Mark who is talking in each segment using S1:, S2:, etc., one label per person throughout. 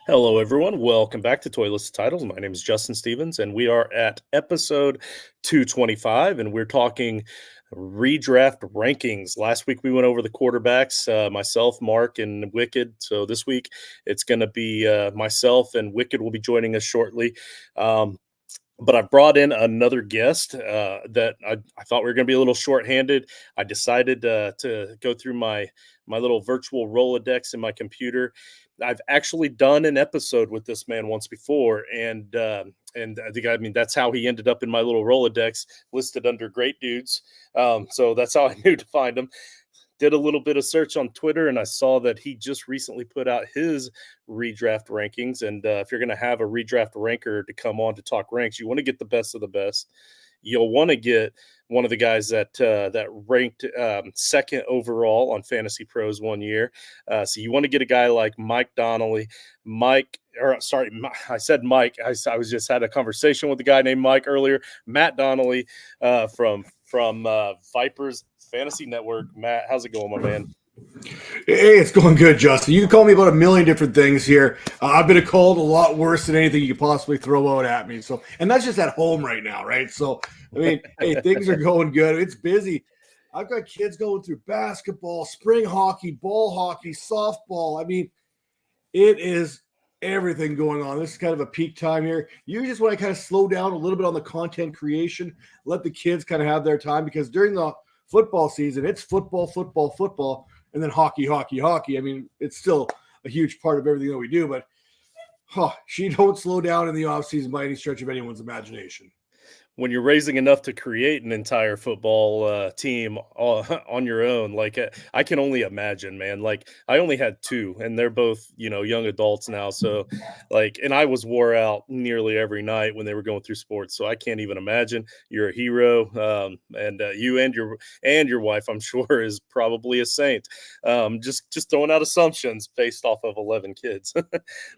S1: Hello, everyone. Welcome back to Toyless Titles. My name is Justin Stevens, and we are at episode 225, and we're talking redraft rankings. Last week we went over the quarterbacks, myself, Mark, and Wicked. So this week it's going to be myself, and Wicked will be joining us shortly. But I brought in another guest that I thought we were going to be a little shorthanded. I decided to go through my little virtual Rolodex in my computer. I've actually done an episode with this man once before, and I think that's how he ended up in my little Rolodex listed under great dudes. So that's how I knew to find him. Did a little bit of search on Twitter, and I saw that he just recently put out his redraft rankings. And if you're going to have a redraft ranker to come on to talk ranks, you want to get the best of the best. You'll want to get one of the guys that ranked second overall on Fantasy Pros one year. So you want to get a guy like Mike Donnelly. I said Mike. I was just had a conversation with a guy named Mike earlier. Matt Donnelly from Vipers Fantasy Network. Matt, how's it going, my man?
S2: Hey, it's going good, Justin. You can call me about a million different things here. I've been called a lot worse than anything you could possibly throw out at me. So, and that's just at home right now, right? So, I mean, hey, things are going good. It's busy. I've got kids going through basketball, spring hockey, ball hockey, softball. I mean, it is everything going on. This is kind of a peak time here. You just want to kind of slow down a little bit on the content creation, let the kids kind of have their time, because during the football season, it's football, football, football, and then hockey, hockey, hockey. I mean, it's still a huge part of everything that we do, but she don't slow down in the offseason by any stretch of anyone's imagination.
S1: When you're raising enough to create an entire football team on your own, like I can only imagine, man. Like I only had two, and they're both young adults now. So, and I was wore out nearly every night when they were going through sports. So I can't even imagine. You're a hero, and you and your wife, I'm sure, is probably a saint. Just throwing out assumptions based off of 11 kids.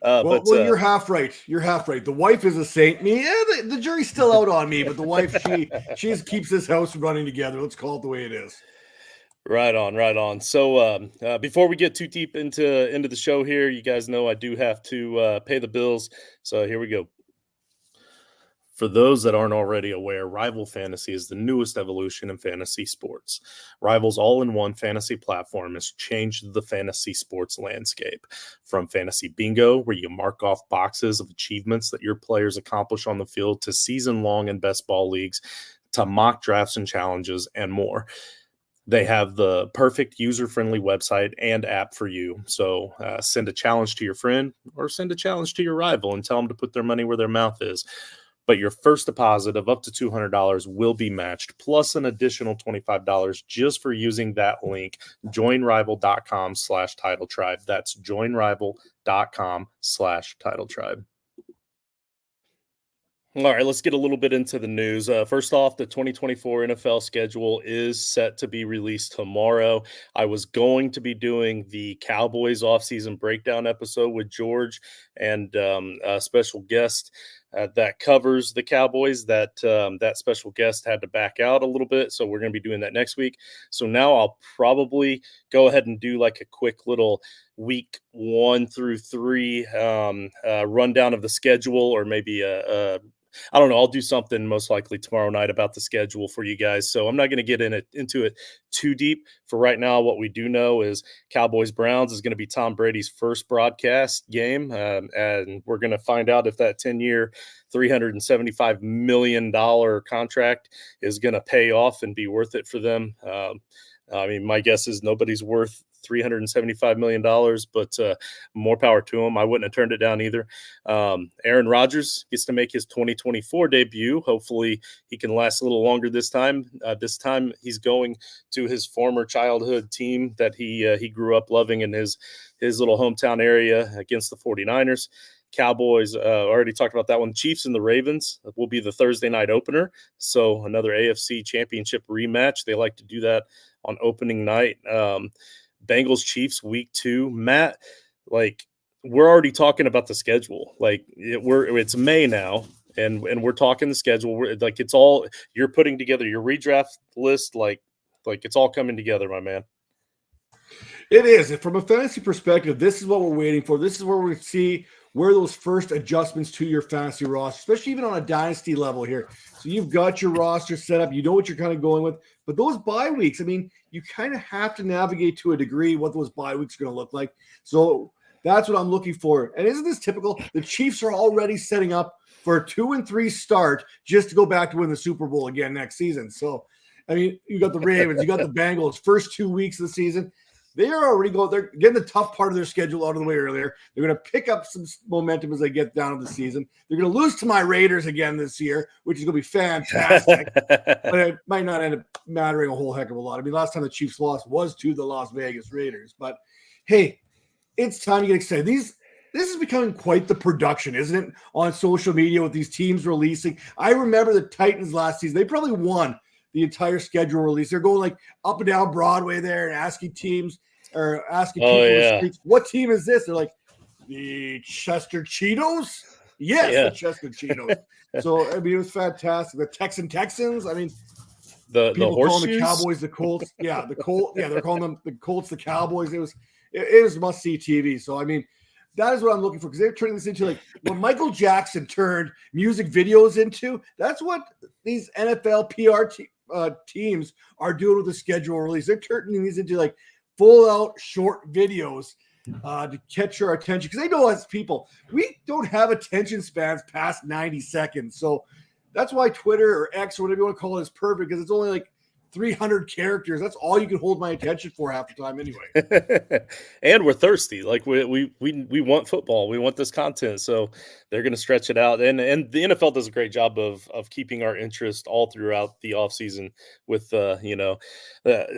S2: Well, you're half right. You're half right. The wife is a saint. Me, the jury's still out on me, but the wife, she keeps this house running together. Let's call it the way it is.
S1: Right on, right on. So before we get too deep into the show here, you guys know I do have to pay the bills. So here we go. For those that aren't already aware, Rival Fantasy is the newest evolution in fantasy sports. Rival's all-in-one fantasy platform has changed the fantasy sports landscape. From fantasy bingo, where you mark off boxes of achievements that your players accomplish on the field, to season-long and best ball leagues, to mock drafts and challenges, and more. They have the perfect user-friendly website and app for you. So send a challenge to your friend or send a challenge to your rival and tell them to put their money where their mouth is. But your first deposit of up to $200 will be matched, plus an additional $25 just for using that link, joinrival.com/titletribe. That's joinrival.com/titletribe. All right, let's get a little bit into the news. First off, the 2024 NFL schedule is set to be released tomorrow. I was going to be doing the Cowboys offseason breakdown episode with George and a special guest that covers the Cowboys. That special guest had to back out a little bit, so we're going to be doing that next week. So now I'll probably go ahead and do like a quick little week 1 through 3 rundown of the schedule, or maybe I don't know. I'll do something most likely tomorrow night about the schedule for you guys. So I'm not going to get into it too deep. For right now, what we do know is Cowboys-Browns is going to be Tom Brady's first broadcast game. And we're going to find out if that 10-year, $375 million contract is going to pay off and be worth it for them. I mean, my guess is nobody's worth $375 million, but more power to him. I wouldn't have turned it down either. Aaron Rodgers gets to make his 2024 debut. Hopefully he can last a little longer this time. This time he's going to his former childhood team that he grew up loving in his little hometown area against the 49ers. Cowboys, already talked about that one. Chiefs and the Ravens will be the Thursday night opener. So another AFC championship rematch. They like to do that on opening night. Bengals Chiefs week 2. Matt, we're already talking about the schedule. It's May now, and we're talking the schedule. It's all, you're putting together your redraft list. Like it's all coming together, my man.
S2: It is. From a fantasy perspective, this is what we're waiting for. This is where we see where those first adjustments to your fantasy roster, especially even on a dynasty level here. So you've got your roster set up. You know what you're kind of going with. But those bye weeks, I mean, you kind of have to navigate to a degree what those bye weeks are going to look like. So that's what I'm looking for. And isn't this typical? The Chiefs are already setting up for a 2-3 start just to go back to win the Super Bowl again next season. So, I mean, you got the Ravens, you got the Bengals, first 2 weeks of the season. They are already going. They're getting the tough part of their schedule out of the way earlier. They're going to pick up some momentum as they get down to the season. They're going to lose to my Raiders again this year, which is going to be fantastic. But it might not end up mattering a whole heck of a lot. I mean, last time the Chiefs lost was to the Las Vegas Raiders. But hey, it's time to get excited. This is becoming quite the production, isn't it? On social media with these teams releasing. I remember the Titans last season. They probably won the entire schedule release. They're going like up and down Broadway there and asking teams or asking people in the streets, what team is this? They're like, the Chester Cheetos? Yes, the Chester Cheetos. So, I mean, it was fantastic. The Texans, I mean, people call them the Cowboys, the Colts. Yeah, the Colts. Yeah, they're calling them the Colts, the Cowboys. It was must-see TV. So, I mean, that is what I'm looking for, because they're turning this into like what Michael Jackson turned music videos into. That's what these NFL PR teams are doing with the schedule release. They're turning these into like full-out short videos to catch your attention, because they know as people, we don't have attention spans past 90 seconds. So that's why Twitter or X or whatever you want to call it is perfect, because it's only like 300 characters. That's all you can hold my attention for half the time anyway.
S1: And we're thirsty. Like we want football. We want this content. So they're going to stretch it out. And the NFL does a great job of keeping our interest all throughout the offseason with,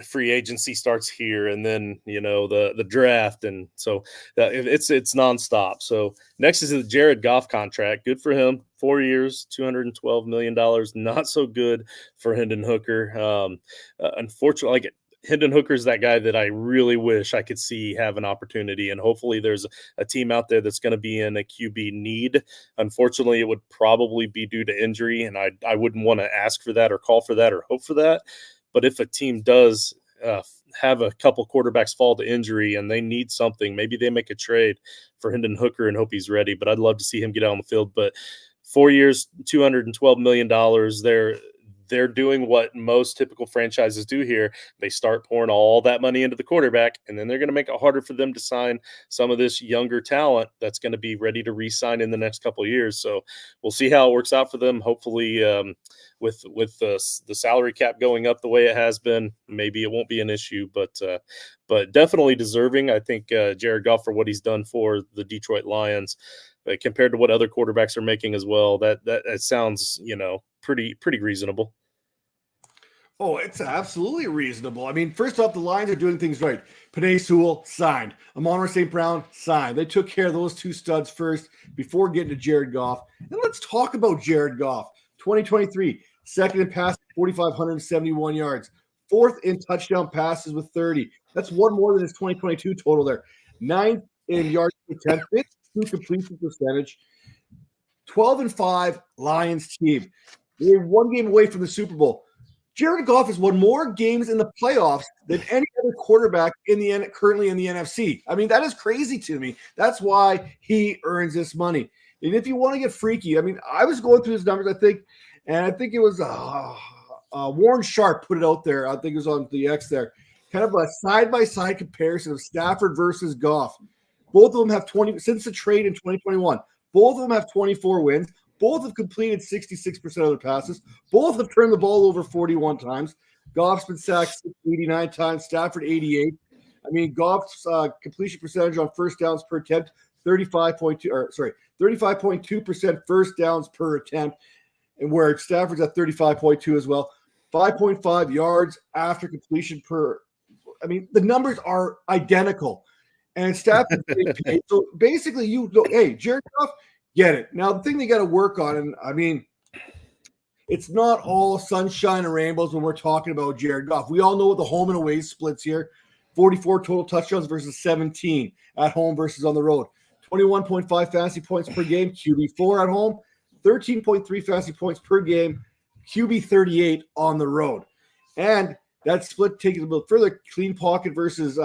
S1: free agency starts here, and then, the draft. And so it's nonstop. So next is the Jared Goff contract. Good for him. 4 years, $212 million. Not so good for Hendon Hooker. Unfortunately, Hendon Hooker is that guy that I really wish I could see have an opportunity, and hopefully there's a team out there that's going to be in a QB need. Unfortunately, it would probably be due to injury, and I wouldn't want to ask for that or call for that or hope for that. But if a team does have a couple quarterbacks fall to injury and they need something, maybe they make a trade for Hendon Hooker and hope he's ready. But I'd love to see him get out on the field. But 4 years, $212 million. They're doing what most typical franchises do here. They start pouring all that money into the quarterback, and then they're going to make it harder for them to sign some of this younger talent that's going to be ready to re-sign in the next couple of years. So we'll see how it works out for them. Hopefully, with the salary cap going up the way it has been, maybe it won't be an issue, but definitely deserving. I think Jared Goff, for what he's done for the Detroit Lions, compared to what other quarterbacks are making as well, that sounds, pretty reasonable.
S2: Oh, it's absolutely reasonable. I mean, first off, the Lions are doing things right. Penei Sewell signed. Amon-Ra St. Brown signed. They took care of those two studs first before getting to Jared Goff. And let's talk about Jared Goff. 2023, second in passing, 4,571 yards. Fourth in touchdown passes with 30. That's one more than his 2022 total there. Ninth in yards per attempt. Fifth completion percentage. 12-5 Lions team. They're one game away from the Super Bowl. Jared Goff has won more games in the playoffs than any other quarterback currently in the NFC. I mean, that is crazy to me. That's why he earns this money. And if you want to get freaky, I mean, I was going through his numbers, I think it was Warren Sharp put it out there. I think it was on the X there. Kind of a side-by-side comparison of Stafford versus Goff. Both of them have 20 since the trade in 2021. Both of them have 24 wins. Both have completed 66% of their passes. Both have turned the ball over 41 times. Goff's been sacked 89 times. Stafford 88. I mean, Goff's completion percentage on first downs per attempt 35.2% first downs per attempt, and where Stafford's at 35.2 as well. 5.5 yards after completion per. I mean, the numbers are identical, and Stafford's getting paid. So basically, you go, hey, Jared Goff. Get it. Now, the thing they got to work on, and I mean, it's not all sunshine and rainbows when we're talking about Jared Goff. We all know what the home and away splits here. 44 total touchdowns versus 17 at home versus on the road. 21.5 fantasy points per game, QB4 at home. 13.3 fantasy points per game, QB38 on the road. And that split taken a little further, clean pocket versus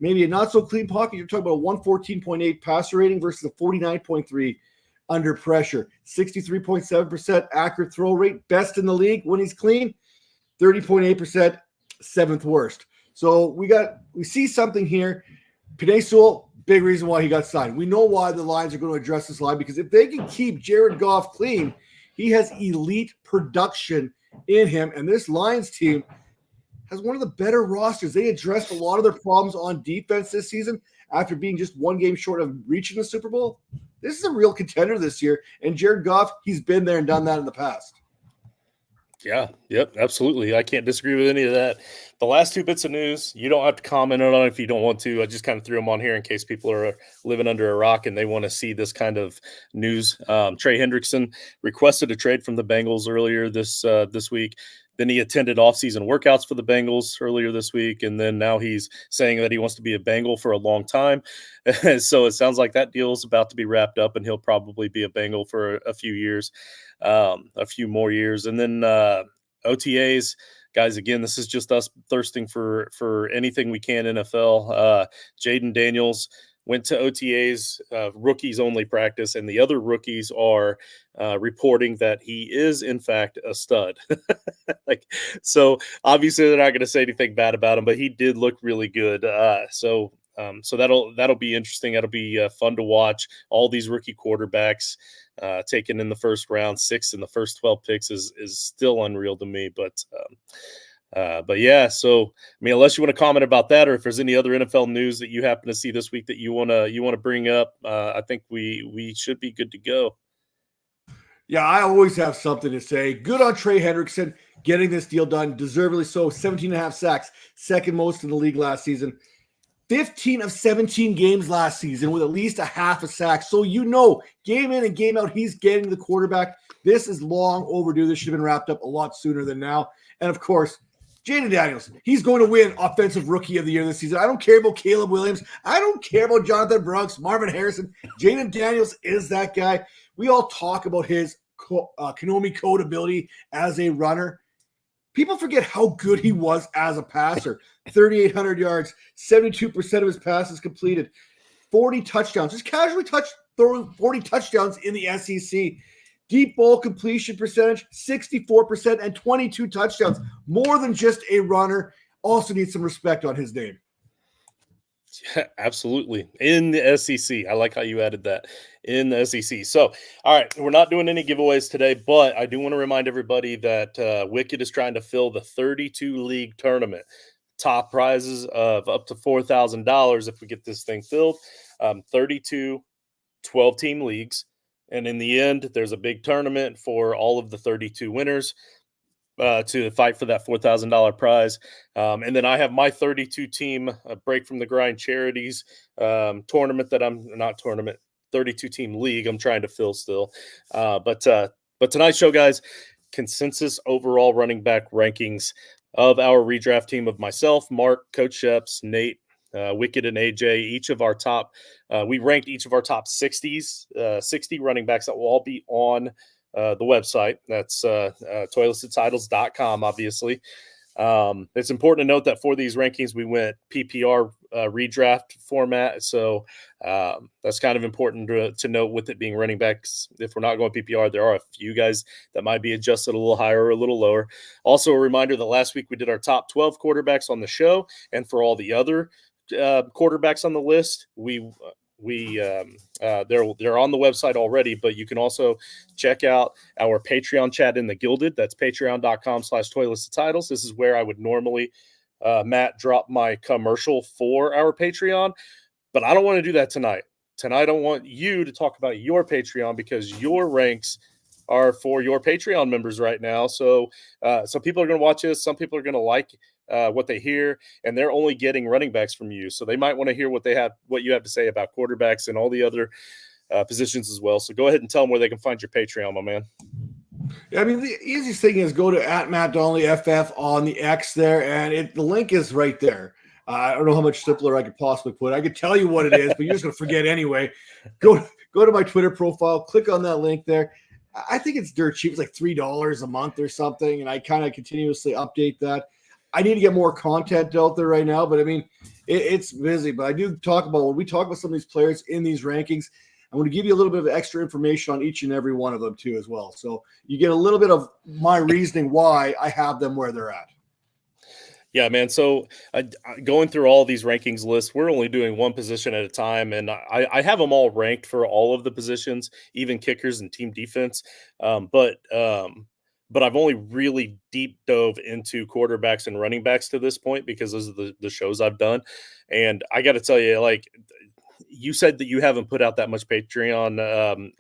S2: maybe a not so clean pocket. You're talking about a 114.8 passer rating versus a 49.3 under pressure. 63.7% accurate throw rate, best in the league when he's clean. 30.8%, seventh worst. So we see something here. Penei Sewell, big reason why he got signed. We know why the Lions are going to address this line, because if they can keep Jared Goff clean, he has elite production in him. And this Lions team has one of the better rosters. They addressed a lot of their problems on defense this season after being just one game short of reaching the Super Bowl. This is a real contender this year. And Jared Goff, he's been there and done that in the past.
S1: Yeah, yep, absolutely. I can't disagree with any of that. The last two bits of news, you don't have to comment on it if you don't want to. I just kind of threw them on here in case people are living under a rock and they want to see this kind of news. Trey Hendrickson requested a trade from the Bengals earlier this week. Then he attended offseason workouts for the Bengals earlier this week, and then now he's saying that he wants to be a Bengal for a long time. So it sounds like that deal is about to be wrapped up, and he'll probably be a Bengal for a few years, a few more years. And then OTAs, guys, again, this is just us thirsting for anything we can NFL. Jaden Daniels went to OTAs, rookies only practice, and the other rookies are reporting that he is in fact a stud. So obviously they're not going to say anything bad about him, but he did look really good. So that'll be interesting. That'll be fun to watch. All these rookie quarterbacks taken in the first round, 6 in the first 12 picks is still unreal to me. But yeah, so I mean, unless you want to comment about that, or if there's any other NFL news that you happen to see this week that you want to bring up, I think we should be good to go.
S2: Yeah, I always have something to say. Good on Trey Hendrickson getting this deal done, deservedly so. 17.5 sacks, second most in the league last season. 15 of 17 games last season with at least a half a sack. So game in and game out, he's getting the quarterback. This is long overdue. This should have been wrapped up a lot sooner than now. And of course, Jaden Daniels, he's going to win Offensive Rookie of the Year this season. I don't care about Caleb Williams. I don't care about Jonathan Brooks, Marvin Harrison. Jaden Daniels is that guy. We all talk about his Konami code ability as a runner. People forget how good he was as a passer. 3,800 yards, 72% of his passes completed, 40 touchdowns. Just casually throwing 40 touchdowns in the SEC. Deep ball completion percentage, 64% and 22 touchdowns. More than just a runner. Also needs some respect on his name.
S1: Yeah, absolutely. In the SEC. I like how you added that. In the SEC. So, all right, we're not doing any giveaways today, but I do want to remind everybody that Wicked is trying to fill the 32 league tournament. Top prizes of up to $4,000 if we get this thing filled. 32 12-team leagues. And in the end, there's a big tournament for all of the 32 winners to fight for that $4,000 prize. And then I have my 32-team Break from the Grind Charities tournament that 32-team league I'm trying to fill still. But tonight's show, guys, consensus overall running back rankings of our redraft team of myself, Mark, Coach Sheps, Nate, Wicked, and AJ. Each of our top, we ranked each of our top 60 running backs that will all be on the website. That's toiletedtitles.com, obviously. It's important to note that for these rankings, we went PPR redraft format. So that's kind of important to note with it being running backs. If we're not going PPR, there are a few guys that might be adjusted a little higher or a little lower. Also, a reminder that last week we did our top 12 quarterbacks on the show. And for all the other quarterbacks on the list, they're on the website already, but you can also check out our Patreon chat in the Gilded. That's patreon.com/toiletedtitles. This is where I would normally, Matt, drop my commercial for our Patreon, but I don't want to do that tonight. Tonight, I want you to talk about your Patreon because your ranks are for your Patreon members right now. So people are going to watch this. Some people are going to like what they hear, and they're only getting running backs from you. So they might want to hear what you have to say about quarterbacks and all the other positions as well. So go ahead and tell them where they can find your Patreon, my man.
S2: Yeah, I mean, the easiest thing is go to @MattDonnellyFF on the X there, and the link is right there. I don't know how much simpler I could possibly put. I could tell you what it is, but you're just going to forget anyway. Go to my Twitter profile, click on that link there. I think it's dirt cheap. It's like $3 a month or something, and I kind of continuously update that. I need to get more content out there right now, but I mean, it's busy. But I do talk about, when we talk about some of these players in these rankings, I want to give you a little bit of extra information on each and every one of them too as well. So you get a little bit of my reasoning why I have them where they're at.
S1: Yeah, man. So going through all these rankings lists, we're only doing one position at a time, and I have them all ranked for all of the positions, even kickers and team defense. But I've only really deep dove into quarterbacks and running backs to this point because those are the shows I've done. And I got to tell you, like, you said that you haven't put out that much Patreon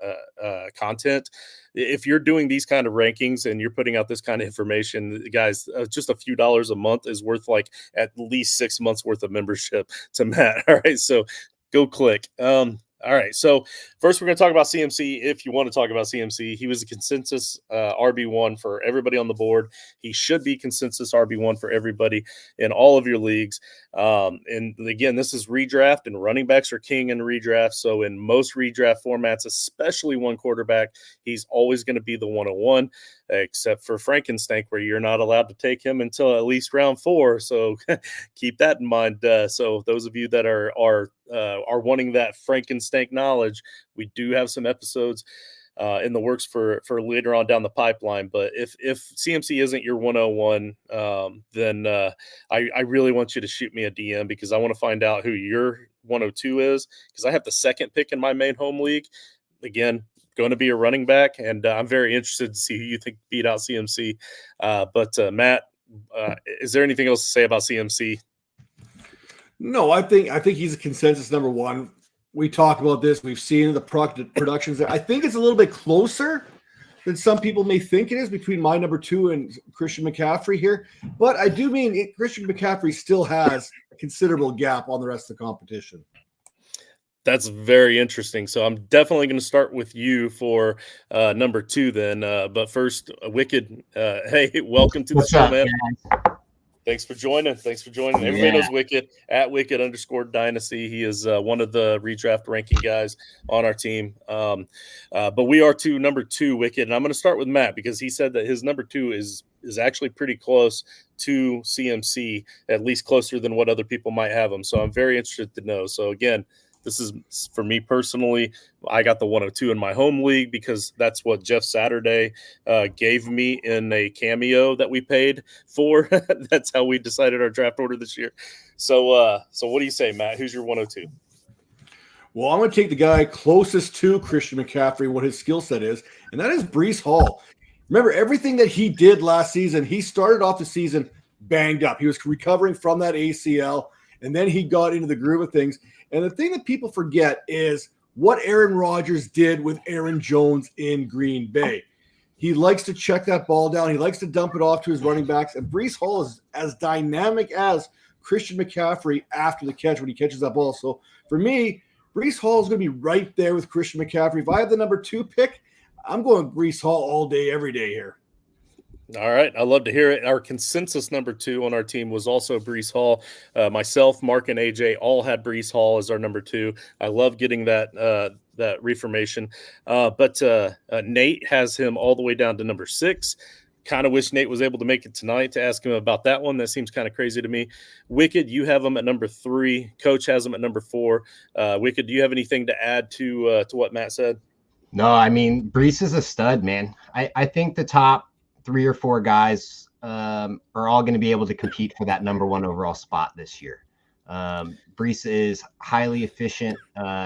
S1: content. If you're doing these kind of rankings and you're putting out this kind of information, guys, just a few dollars a month is worth like at least 6 months worth of membership to Matt. All right. So go click. All right. So first, we're going to talk about CMC. If you want to talk about CMC, he was a consensus RB1 for everybody on the board. He should be consensus RB1 for everybody in all of your leagues. And again, this is redraft, and running backs are king in redraft. So in most redraft formats, especially one quarterback, he's always going to be the 101, except for Frankenstein, where you're not allowed to take him until at least round 4. So keep that in mind. So those of you that are wanting that Frankenstein knowledge, we do have some episodes in the works for later on down the pipeline. But if CMC isn't your 101, then I really want you to shoot me a DM, because I want to find out who your 102 is, because I have the second pick in my main home league. Again, going to be a running back, and I'm very interested to see who you think beat out CMC. But Matt, is there anything else to say about CMC?
S2: No, I think he's a consensus number 1. We talk about this. We've seen the productions there. I think it's a little bit closer than some people may think it is between my number 2 and Christian McCaffrey here. But I do mean Christian McCaffrey still has a considerable gap on the rest of the competition.
S1: That's very interesting. So I'm definitely going to start with you for number 2 then. But first, Wicked, hey, welcome to the show, man. Thanks for joining. Everybody knows Wicked at Wicked_Dynasty. He is one of the redraft ranking guys on our team. But we are to number 2, Wicked. And I'm going to start with Matt, because he said that his number 2 is actually pretty close to CMC, at least closer than what other people might have him. So I'm very interested to know. So again, this is for me personally. I got the 102 in my home league because that's what Jeff Saturday gave me in a cameo that we paid for. That's how we decided our draft order this year. So what do you say, Matt? Who's your 102?
S2: Well, I'm going to take the guy closest to Christian McCaffrey, what his skill set is, and that is Bree Hall. Remember, everything that he did last season, he started off the season banged up. He was recovering from that ACL, and then he got into the groove of things. And the thing that people forget is what Aaron Rodgers did with Aaron Jones in Green Bay. He likes to check that ball down. He likes to dump it off to his running backs. And Bree Hall is as dynamic as Christian McCaffrey after the catch when he catches that ball. So for me, Bree Hall is going to be right there with Christian McCaffrey. If I have the number 2 pick, I'm going Bree Hall all day, every day here.
S1: All right. I love to hear it. Our consensus number 2 on our team was also Bree Hall. Myself, Mark, and AJ all had Bree Hall as our number 2. I love getting that reformation. But Nate has him all the way down to number 6. Kind of wish Nate was able to make it tonight to ask him about that one. That seems kind of crazy to me. Wicked, you have him at number 3. Coach has him at number 4. Wicked, do you have anything to add to what Matt said?
S3: No, I mean, Brees is a stud, man. I think the top 3 or 4 guys are all going to be able to compete for that number 1 overall spot this year. Brees is highly efficient.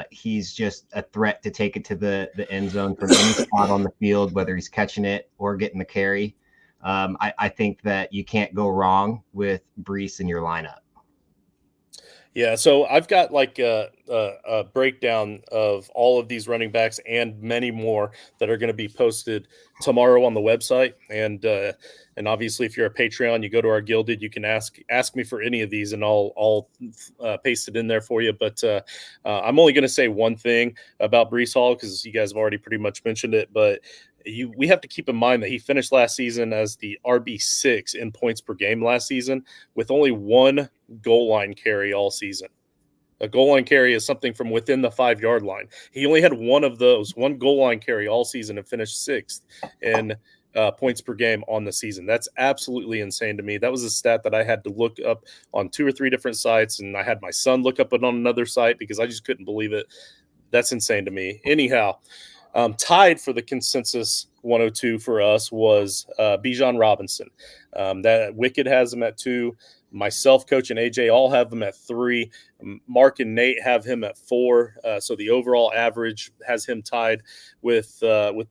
S3: He's just a threat to take it to the end zone from any spot on the field, whether he's catching it or getting the carry. I think that you can't go wrong with Brees in your lineup.
S1: Yeah, so I've got like a breakdown of all of these running backs and many more that are going to be posted tomorrow on the website. And obviously, if you're a Patreon, you go to our Gilded, you can ask me for any of these, and I'll paste it in there for you. But I'm only going to say one thing about Bree Hall, because you guys have already pretty much mentioned it. But we have to keep in mind that he finished last season as the RB6 in points per game last season, with only 1 goal line carry all season. A goal line carry is something from within the 5-yard line. He only had one of those, 1 goal line carry all season, and finished 6th in points per game on the season. That's absolutely insane to me. That was a stat that I had to look up on 2 or 3 different sites, and I had my son look up it on another site because I just couldn't believe it. That's insane to me. Anyhow, tied for the consensus 102 for us was Bijan Robinson. That Wicked has him at 2. Myself, Coach, and AJ all have him at 3. Mark and Nate have him at 4. So the overall average has him tied with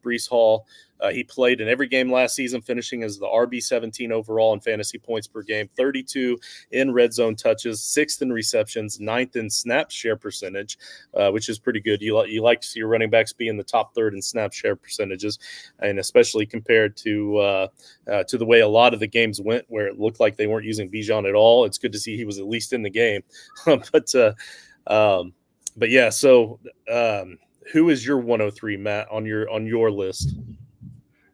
S1: Bree Hall. He played in every game last season, finishing as the RB17 overall in fantasy points per game, 32 in red zone touches, 6th in receptions, 9th in snap share percentage, which is pretty good. You like to see your running backs be in the top third in snap share percentages, and especially compared to the way a lot of the games went, where it looked like they weren't using Bijan at all. It's good to see he was at least in the game. But yeah, so who is your 103, Matt, on your list?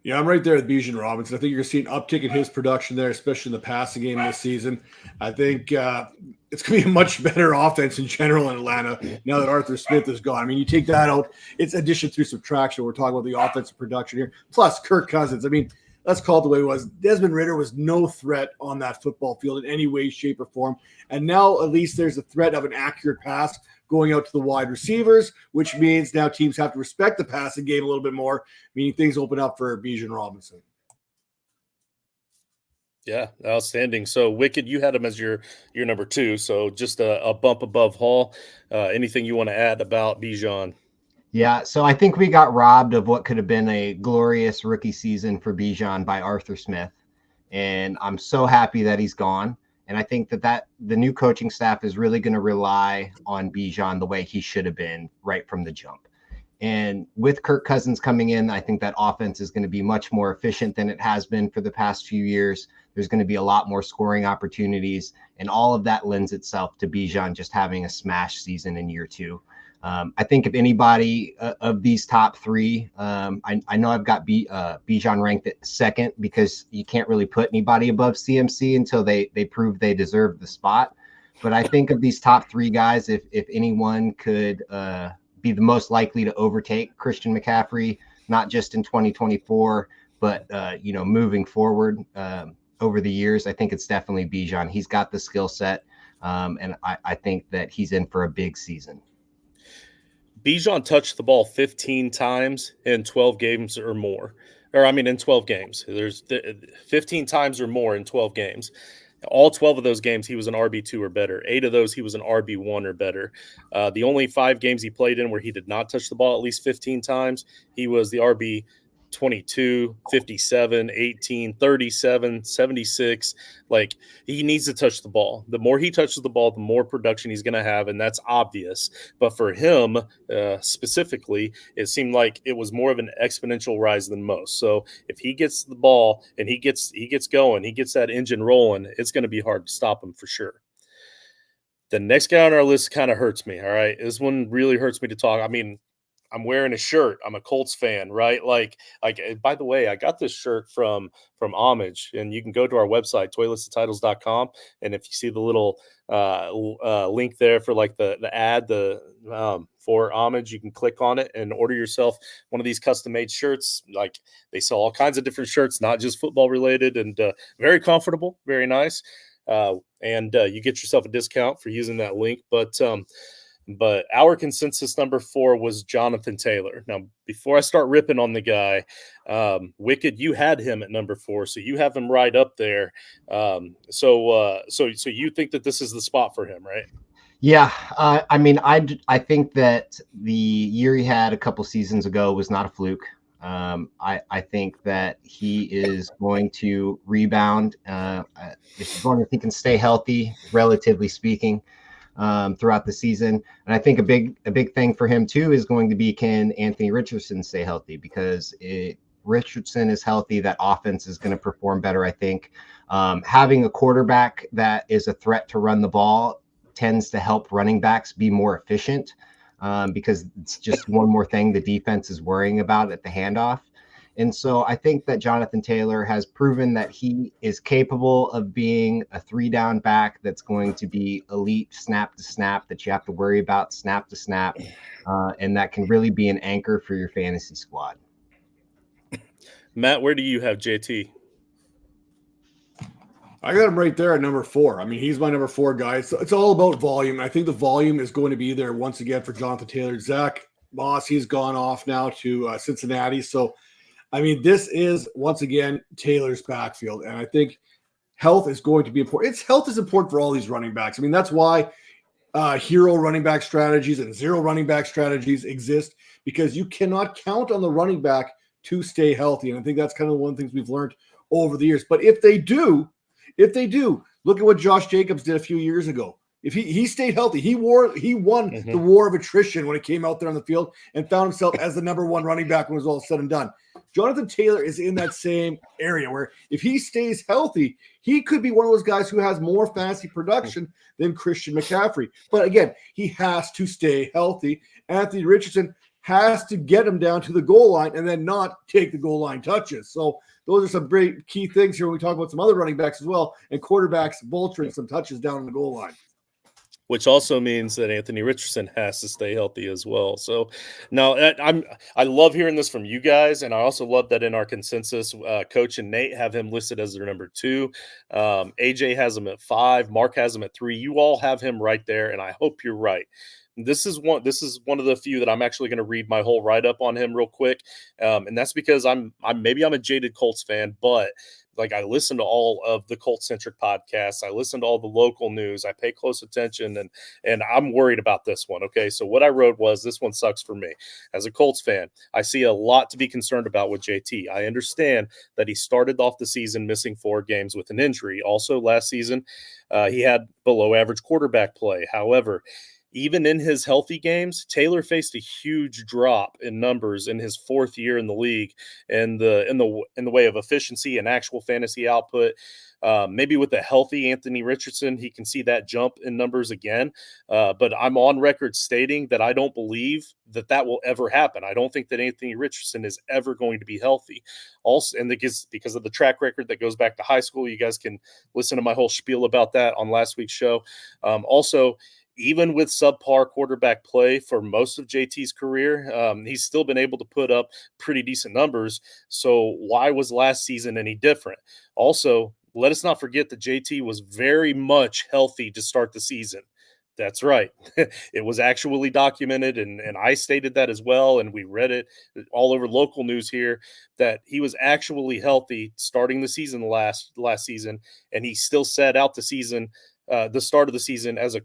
S2: Yeah, I'm right there with Bijan Robinson. I think you're going to see an uptick in his production there, especially in the passing game this season. I think it's going to be a much better offense in general in Atlanta now that Arthur Smith is gone. I mean, you take that out, it's addition through subtraction. We're talking about the offensive production here. Plus, Kirk Cousins. I mean, let's call it the way it was. Desmond Ridder was no threat on that football field in any way, shape, or form. And now at least there's a threat of an accurate pass going out to the wide receivers, which means now teams have to respect the passing game a little bit more, meaning things open up for Bijan Robinson.
S1: Yeah, outstanding. So, Wicked, you had him as your number 2, so just a bump above Hall. Anything you want to add about Bijan?
S3: Yeah, so I think we got robbed of what could have been a glorious rookie season for Bijan by Arthur Smith, and I'm so happy that he's gone. And I think that the new coaching staff is really going to rely on Bijan the way he should have been right from the jump. And with Kirk Cousins coming in, I think that offense is going to be much more efficient than it has been for the past few years. There's going to be a lot more scoring opportunities, and all of that lends itself to Bijan just having a smash season in year 2. I think if anybody of these top 3, I know I've got Bijan ranked at 2nd because you can't really put anybody above CMC until they prove they deserve the spot. But I think of these top 3 guys, if anyone could be the most likely to overtake Christian McCaffrey, not just in 2024, but moving forward over the years, I think it's definitely Bijan. He's got the skill set, and I think that he's in for a big season.
S1: Bijan touched the ball 15 times in 12 games or more. In 12 games. There's 15 times or more in 12 games. All 12 of those games, he was an RB2 or better. 8 of those, he was an RB1 or better. The only 5 games he played in where he did not touch the ball at least 15 times, he was the RB 22, 57, 18, 37, 76. Like, he needs to touch the ball. The more he touches the ball, the more production he's going to have, and that's obvious. But for him specifically, it seemed like it was more of an exponential rise than most. So if he gets the ball and he gets going, he gets that engine rolling, it's going to be hard to stop him for sure. The next guy on our list kind of hurts me, all right? This one really hurts me to talk. I mean, I'm wearing a shirt. I'm a Colts fan, right? Like, by the way, I got this shirt from Homage, and you can go to our website, toylistedtitles.com. And if you see the little link there for like the ad, for Homage, you can click on it and order yourself one of these custom made shirts. Like, they sell all kinds of different shirts, not just football related, and very comfortable, very nice. And you get yourself a discount for using that link. But our consensus number 4 was Jonathan Taylor. Now, before I start ripping on the guy, Wicked, you had him at number 4, so you have him right up there. So you think that this is the spot for him, right?
S3: Yeah, I think that the year he had a couple seasons ago was not a fluke. I think that he is going to rebound as long as he can stay healthy, relatively speaking, throughout the season. And I think a big thing for him too is going to be, can Anthony Richardson stay healthy? Because Richardson is healthy, that offense is going to perform better. I think having a quarterback that is a threat to run the ball tends to help running backs be more efficient, because it's just one more thing the defense is worrying about at the handoff. And so I think that Jonathan Taylor has proven that he is capable of being a 3-down back that's going to be elite snap to snap, that you have to worry about snap to snap, and that can really be an anchor for your fantasy squad.
S1: Matt, where do you have JT?
S2: I got him right there at number 4. I mean, he's my number 4 guy. So it's all about volume. I think the volume is going to be there once again for Jonathan Taylor. Zach Moss, he's gone off now to Cincinnati. So, I mean, this is once again Taylor's backfield. And I think health is going to be important. Health is important for all these running backs. I mean, that's why hero running back strategies and zero running back strategies exist, because you cannot count on the running back to stay healthy. And I think that's kind of one of the things we've learned over the years. But if they do, look at what Josh Jacobs did a few years ago. If he stayed healthy, he won the war of attrition when it came out there on the field and found himself as the number 1 running back when it was all said and done. Jonathan Taylor is in that same area where if he stays healthy, he could be one of those guys who has more fantasy production than Christian McCaffrey. But again, he has to stay healthy. Anthony Richardson has to get him down to the goal line and then not take the goal line touches. So those are some great key things here when we talk about some other running backs as well, and quarterbacks vulturing some touches down on the goal line.
S1: Which also means that Anthony Richardson has to stay healthy as well. So now I love hearing this from you guys, and I also love that in our consensus, Coach and Nate have him listed as their number 2. AJ has him at 5. Mark has him at 3. You all have him right there, and I hope you're right. This is one of the few that I'm actually going to read my whole write-up on him real quick, and that's because I'm a jaded Colts fan, but like I listen to all of the Colts-centric podcasts. I listen to all the local news. I pay close attention, and I'm worried about this one. Okay, so what I wrote was, this one sucks for me. As a Colts fan, I see a lot to be concerned about with JT. I understand that he started off the season missing 4 games with an injury. Also, last season, he had below-average quarterback play. However, even in his healthy games, Taylor faced a huge drop in numbers in his 4th year in the league, and in the way of efficiency and actual fantasy output. Maybe with a healthy Anthony Richardson, he can see that jump in numbers again. But I'm on record stating that I don't believe that will ever happen. I don't think that Anthony Richardson is ever going to be healthy. Also, and because of the track record that goes back to high school, you guys can listen to my whole spiel about that on last week's show. Also, even with subpar quarterback play for most of JT's career, he's still been able to put up pretty decent numbers. So why was last season any different? Also, let us not forget that JT was very much healthy to start the season. That's right. It was actually documented, and I stated that as well, and we read it all over local news here, that he was actually healthy starting the season last season, and he still sat out the season, the start of the season, as a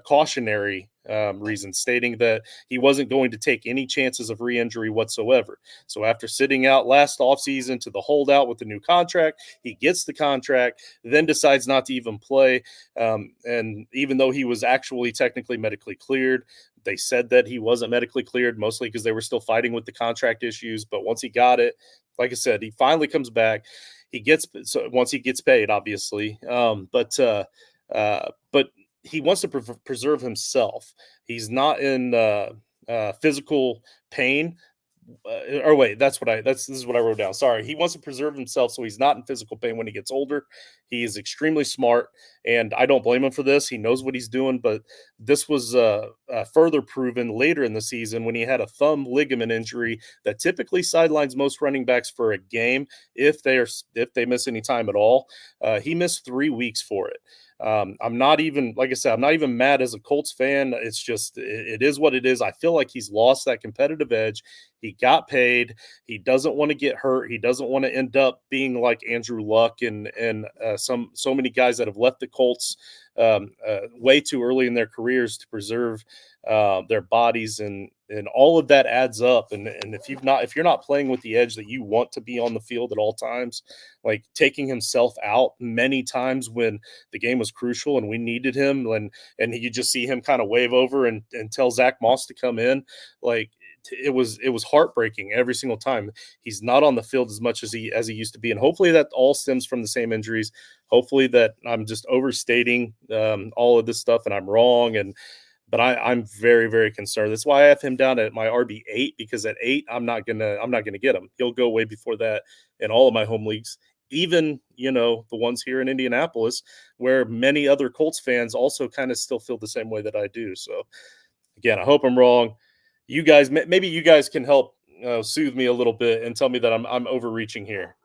S1: cautionary reason, stating that he wasn't going to take any chances of re-injury whatsoever. So after sitting out last offseason to the holdout with the new contract, he gets the contract, then decides not to even play. And even though he was actually technically medically cleared, they said that he wasn't medically cleared, mostly because they were still fighting with the contract issues. But once he got it, like I said, he finally comes back. Once he gets paid, obviously. But he wants to preserve himself. He's not in physical pain. This is what I wrote down. Sorry. He wants to preserve himself so he's not in physical pain when he gets older. He is extremely smart, and I don't blame him for this. He knows what he's doing, but this was further proven later in the season when he had a thumb ligament injury that typically sidelines most running backs for a game if they miss any time at all. He missed 3 weeks for it. I'm not even mad as a Colts fan. It's just, it is what it is. I feel like he's lost that competitive edge. He got paid. He doesn't want to get hurt. He doesn't want to end up being like Andrew Luck and so many guys that have left the Colts way too early in their careers to preserve their bodies, and all of that adds up. And if you're not playing with the edge that you want to be on the field at all times, like taking himself out many times when the game was crucial and we needed him, and you just see him kind of wave over and tell Zach Moss to come in, like it was heartbreaking every single time. He's not on the field as much as he used to be, and hopefully that all stems from the same injuries. Hopefully that I'm just overstating all of this stuff and I'm wrong, but I'm very, very concerned. That's why I have him down at my RB8, because at 8 I'm not gonna get him. He'll go way before that in all of my home leagues, even the ones here in Indianapolis, where many other Colts fans also kind of still feel the same way that I do. So again, I hope I'm wrong. You guys, maybe you guys can help soothe me a little bit and tell me that I'm overreaching here.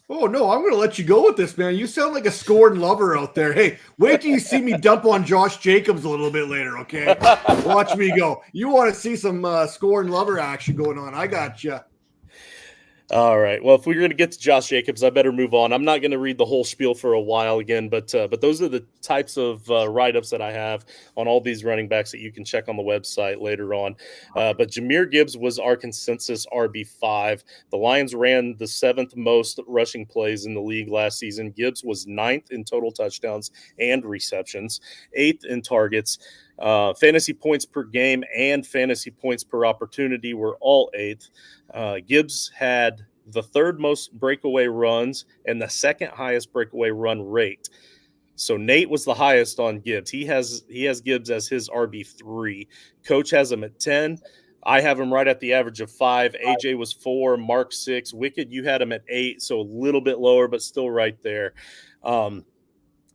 S2: Oh, no, I'm going to let you go with this, man. You sound like a scoring lover out there. Hey, wait till you see me dump on Josh Jacobs a little bit later, okay? Watch me go. You want to see some scoring lover action going on. I got you.
S1: All right. Well, if we're going to get to Josh Jacobs, I better move on. I'm not going to read the whole spiel for a while again, but those are the types of write-ups that I have on all these running backs that you can check on the website later on. But Jahmyr Gibbs was our consensus RB5. The Lions ran the 7th most rushing plays in the league last season. Gibbs was 9th in total touchdowns and receptions, 8th in targets. Fantasy points per game and fantasy points per opportunity were all 8th. Gibbs had the 3rd most breakaway runs and the 2nd highest breakaway run rate. So Nate was the highest on Gibbs. He has Gibbs as his RB3. Coach has him at 10. I have him right at the average of 5. AJ was 4, Mark 6. Wicked, you had him at 8, so a little bit lower, but still right there. So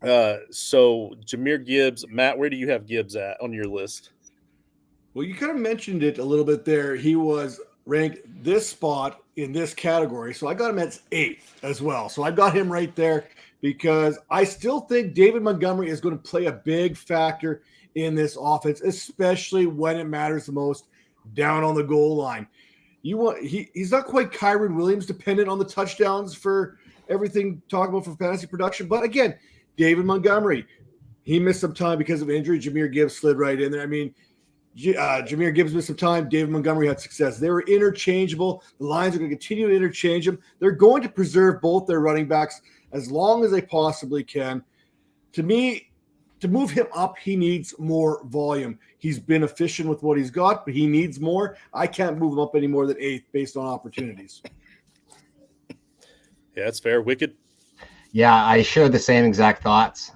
S1: Jahmyr Gibbs, Matt, where do you have Gibbs at on your list?
S2: Well, you kind of mentioned it a little bit there. He was ranked this spot in this category. So I got him at 8th as well. So I got him right there because I still think David Montgomery is going to play a big factor in this offense, especially when it matters the most down on the goal line. He's not quite Kiron Williams dependent on the touchdowns for everything talk about for fantasy production. But again, David Montgomery, he missed some time because of injury. Jahmyr Gibbs slid right in there. I mean, Jahmyr Gibbs missed some time. David Montgomery had success. They were interchangeable. The Lions are going to continue to interchange them. They're going to preserve both their running backs as long as they possibly can. To me, to move him up, he needs more volume. He's been efficient with what he's got, but he needs more. I can't move him up any more than 8th based on opportunities.
S1: Yeah, that's fair. Wicked.
S3: Yeah, I share the same exact thoughts.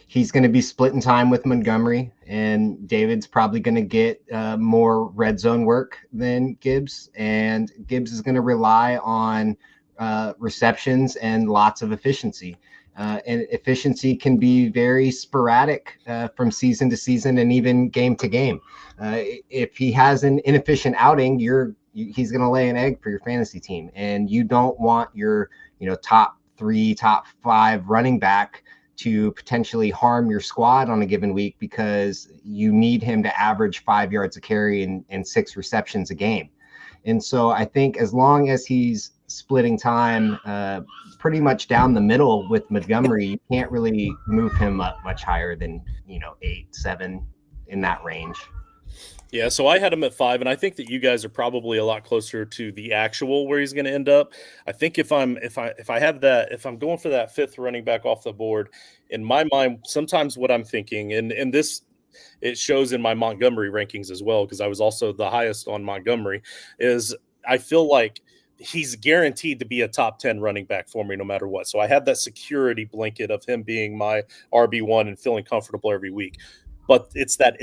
S3: He's going to be splitting time with Montgomery, and David's probably going to get more red zone work than Gibbs, and Gibbs is going to rely on receptions and lots of efficiency. And efficiency can be very sporadic from season to season and even game to game. If he has an inefficient outing, he's going to lay an egg for your fantasy team, and you don't want your top 3, top 5 running back to potentially harm your squad on a given week because you need him to average 5 yards a carry and 6 receptions a game. And so I think as long as he's splitting time pretty much down the middle with Montgomery, you can't really move him up much higher than 8, 7 in that range.
S1: Yeah, so I had him at 5, and I think that you guys are probably a lot closer to the actual where he's going to end up. I think if I'm going for that 5th running back off the board, in my mind, sometimes what I'm thinking, and this it shows in my Montgomery rankings as well, because I was also the highest on Montgomery, is I feel like he's guaranteed to be a top 10 running back for me no matter what. So I have that security blanket of him being my RB1 and feeling comfortable every week. But it's that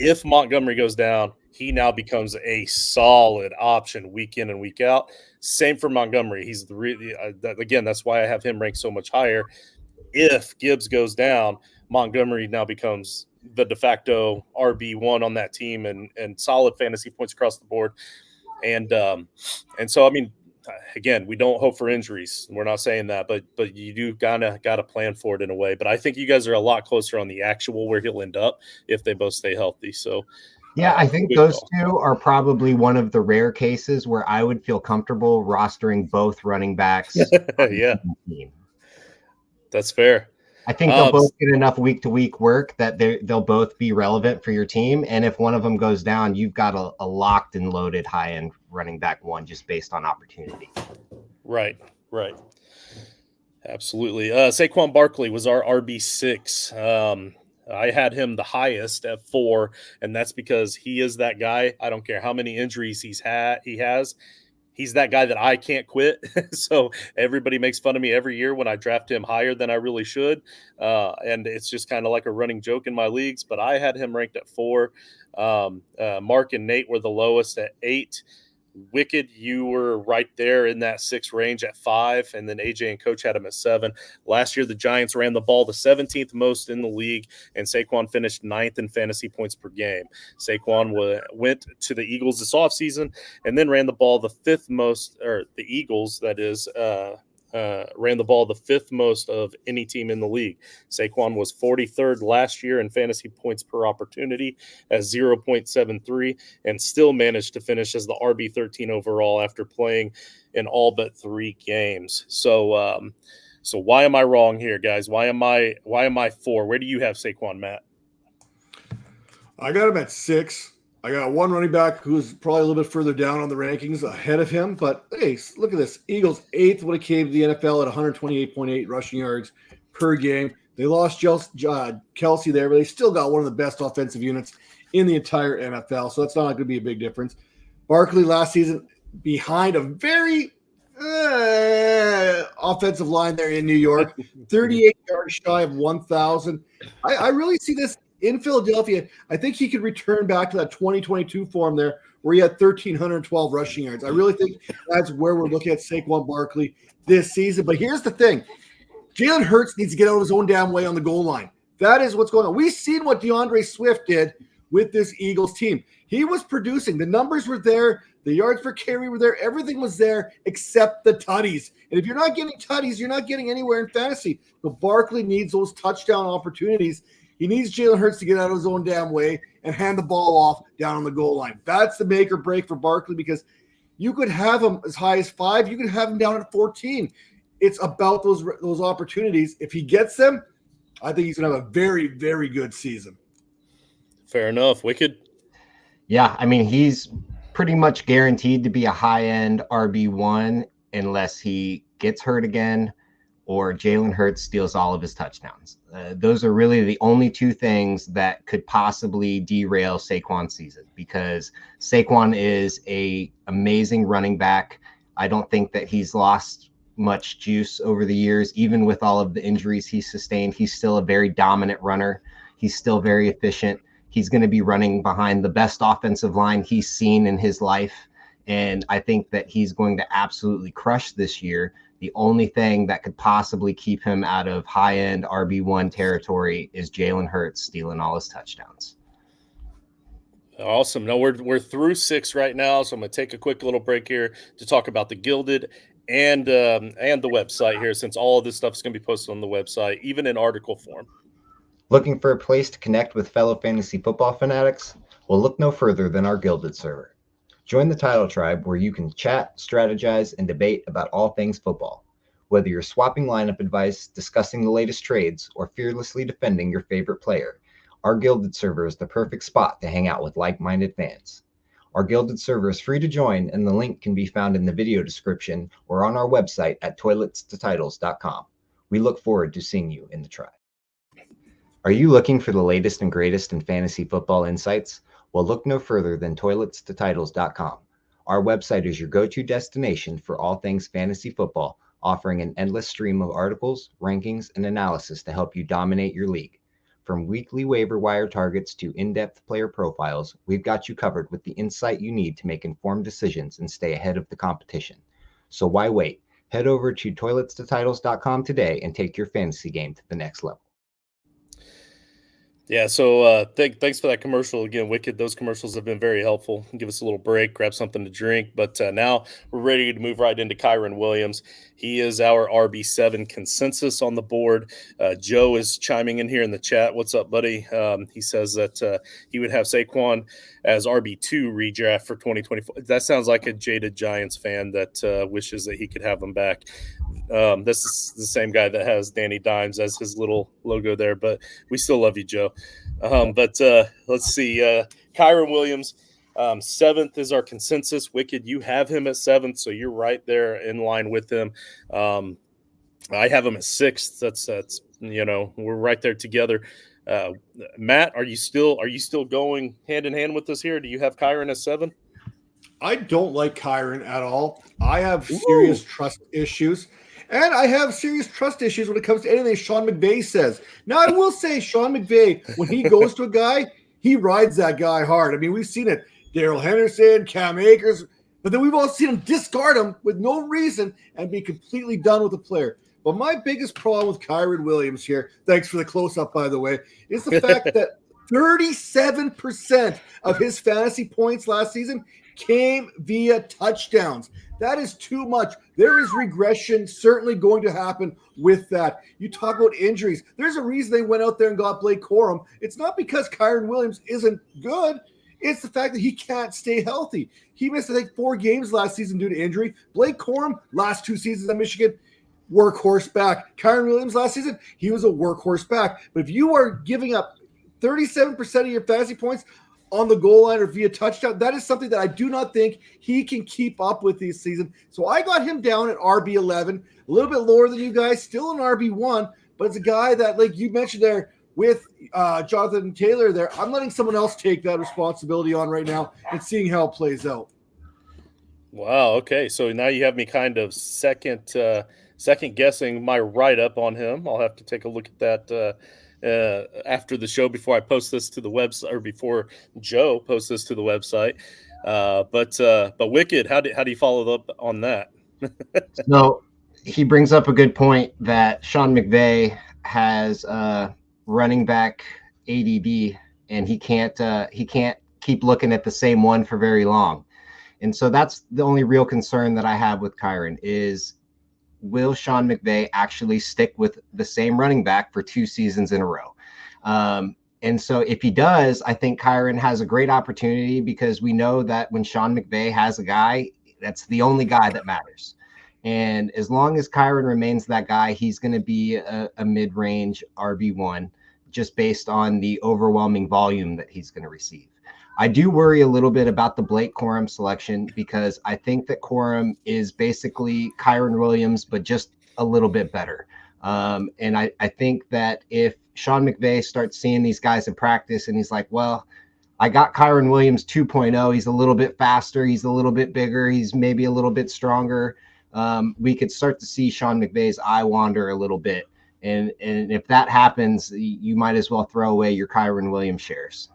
S1: if Montgomery goes down, he now becomes a solid option week in and week out. Same for Montgomery. He's again, that's why I have him ranked so much higher. If Gibbs goes down, Montgomery now becomes the de facto RB1 on that team and solid fantasy points across the board. And so, I mean, again, we don't hope for injuries. We're not saying that, but you do got to plan for it in a way. But I think you guys are a lot closer on the actual where he'll end up if they both stay healthy. So,
S3: yeah, I think those two are probably one of the rare cases where I would feel comfortable rostering both running backs.
S1: Yeah, that's fair.
S3: I think they'll both get enough week-to-week work that they'll both be relevant for your team. And if one of them goes down, you've got a locked and loaded high-end running back one just based on opportunity.
S1: Right. Absolutely. Saquon Barkley was our RB6. I had him the highest at 4, and that's because he is that guy. I don't care how many injuries he has. He's that guy that I can't quit. So everybody makes fun of me every year when I draft him higher than I really should. And it's just kind of like a running joke in my leagues, but I had him ranked at 4. Mark and Nate were the lowest at 8. Wicked, you were right there in that 6 range at 5, and then AJ and Coach had him at 7. Last year, the Giants ran the ball the 17th most in the league, and Saquon finished 9th in fantasy points per game. Saquon went to the Eagles this offseason and then ran the ball the 5th most, or the Eagles, that is, ran the ball the 5th most of any team in the league. Saquon was 43rd last year in fantasy points per opportunity at 0.73 and still managed to finish as the RB13 overall after playing in all but 3 games. So why am I wrong here, guys? Why am I 4? Where do you have Saquon, Matt?
S2: I got him at 6. I got one running back who's probably a little bit further down on the rankings ahead of him. But, hey, look at this. Eagles 8th when it came to the NFL at 128.8 rushing yards per game. They lost Kelsey there, but they still got one of the best offensive units in the entire NFL. So that's not going to be a big difference. Barkley last season behind a very offensive line there in New York, 38 yards shy of 1,000. I really see this in Philadelphia. I think he could return back to that 2022 form there where he had 1,312 rushing yards. I really think that's where we're looking at Saquon Barkley this season. But here's the thing. Jalen Hurts needs to get out of his own damn way on the goal line. That is what's going on. We've seen what DeAndre Swift did with this Eagles team. He was producing. The numbers were there. The yards per carry were there. Everything was there except the tutties. And if you're not getting tutties, you're not getting anywhere in fantasy. But Barkley needs those touchdown opportunities. He needs Jalen Hurts to get out of his own damn way and hand the ball off down on the goal line. That's the make or break for Barkley because you could have him as high as 5. You could have him down at 14. It's about those opportunities. If he gets them, I think he's going to have a very, very good season.
S1: Fair enough. Wicked?
S3: Yeah, I mean, he's pretty much guaranteed to be a high-end RB1 unless he gets hurt again or Jalen Hurts steals all of his touchdowns. Those are really the only 2 things that could possibly derail Saquon's season because Saquon is an amazing running back. I don't think that he's lost much juice over the years. Even with all of the injuries he's sustained, he's still a very dominant runner. He's still very efficient. He's going to be running behind the best offensive line he's seen in his life. And I think that he's going to absolutely crush this year. The only thing that could possibly keep him out of high-end RB1 territory is Jalen Hurts stealing all his touchdowns.
S1: Awesome. No, we're through 6 right now, so I'm going to take a quick little break here to talk about the Gilded and the website here, since all of this stuff is going to be posted on the website, even in article form.
S3: Looking for a place to connect with fellow fantasy football fanatics? Well, look no further than our Gilded server. Join the Title Tribe where you can chat, strategize, and debate about all things football. Whether you're swapping lineup advice, discussing the latest trades, or fearlessly defending your favorite player, our Gilded server is the perfect spot to hang out with like-minded fans. Our Gilded server is free to join, and the link can be found in the video description or on our website at toiletstotitles.com. We look forward to seeing you in the tribe. Are you looking for the latest and greatest in fantasy football insights? Well, look no further than toiletstotitles.com. Our website is your go-to destination for all things fantasy football, offering an endless stream of articles, rankings, and analysis to help you dominate your league. From weekly waiver wire targets to in-depth player profiles, we've got you covered with the insight you need to make informed decisions and stay ahead of the competition. So why wait? Head over to toiletstotitles.com today and take your fantasy game to the next level.
S1: Yeah, so thanks for that commercial again, Wicked. Those commercials have been very helpful. Give us a little break, grab something to drink. But now we're ready to move right into Kiron Williams. He is our RB7 consensus on the board. Joe is chiming in here in the chat. What's up, buddy? He says that he would have Saquon as RB2 redraft for 2024. That sounds like a jaded Giants fan that wishes that he could have him back. This is the same guy that has Danny Dimes as his little logo there, but we still love you, Joe. But let's see. Kiron Williams, 7th is our consensus. Wicked, you have him at 7th, so you're right there in line with him. I have him at 6th. That's we're right there together. Matt, are you still going hand in hand with us here? Do you have Kiron at 7?
S2: I don't like Kiron at all. I have serious trust issues. And I have serious trust issues when it comes to anything Sean McVay says. Now, I will say Sean McVay, when he goes to a guy, he rides that guy hard. I mean, we've seen it. Darrell Henderson, Cam Akers. But then we've also seen him discard him with no reason and be completely done with the player. But my biggest problem with Kiron Williams here, thanks for the close-up, by the way, is the fact that 37% of his fantasy points last season came via touchdowns. That is too much. There is regression certainly going to happen with that. You talk about injuries. There's a reason they went out there and got Blake Corum. It's not because Kiron Williams isn't good. It's the fact that he can't stay healthy. He missed, I think, 4 games last season due to injury. Blake Corum, last 2 seasons at Michigan, workhorse back. Kiron Williams last season, he was a workhorse back. But if you are giving up 37% of your fantasy points on the goal line or via touchdown, that is something that I do not think he can keep up with this season. So I got him down at RB11, a little bit lower than you guys, still an RB1, but it's a guy that, like you mentioned there, with Jonathan Taylor there, I'm letting someone else take that responsibility on right now and seeing how it plays out.
S1: Wow. Okay. So now you have me kind of second guessing my write-up on him. I'll have to take a look at that after the show before I post this to the website, or before Joe posts this to the website. But Wicked, how do you follow up on that?
S3: So he brings up a good point that Sean McVay has running back ADD, and he can't keep looking at the same one for very long. And so that's the only real concern that I have with Kiron is, will Sean McVay actually stick with the same running back for 2 seasons in a row? And so if he does, I think Kiron has a great opportunity, because we know that when Sean McVay has a guy, that's the only guy that matters. And as long as Kiron remains that guy, he's going to be a mid-range RB1, just based on the overwhelming volume that he's going to receive. I do worry a little bit about the Blake Corum selection, because I think that Corum is basically Kiron Williams, but just a little bit better. And I think that if Sean McVay starts seeing these guys in practice and he's like, well, I got Kiron Williams 2.0. He's a little bit faster. He's a little bit bigger. He's maybe a little bit stronger. We could start to see Sean McVay's eye wander a little bit. And if that happens, you might as well throw away your Kiron Williams shares.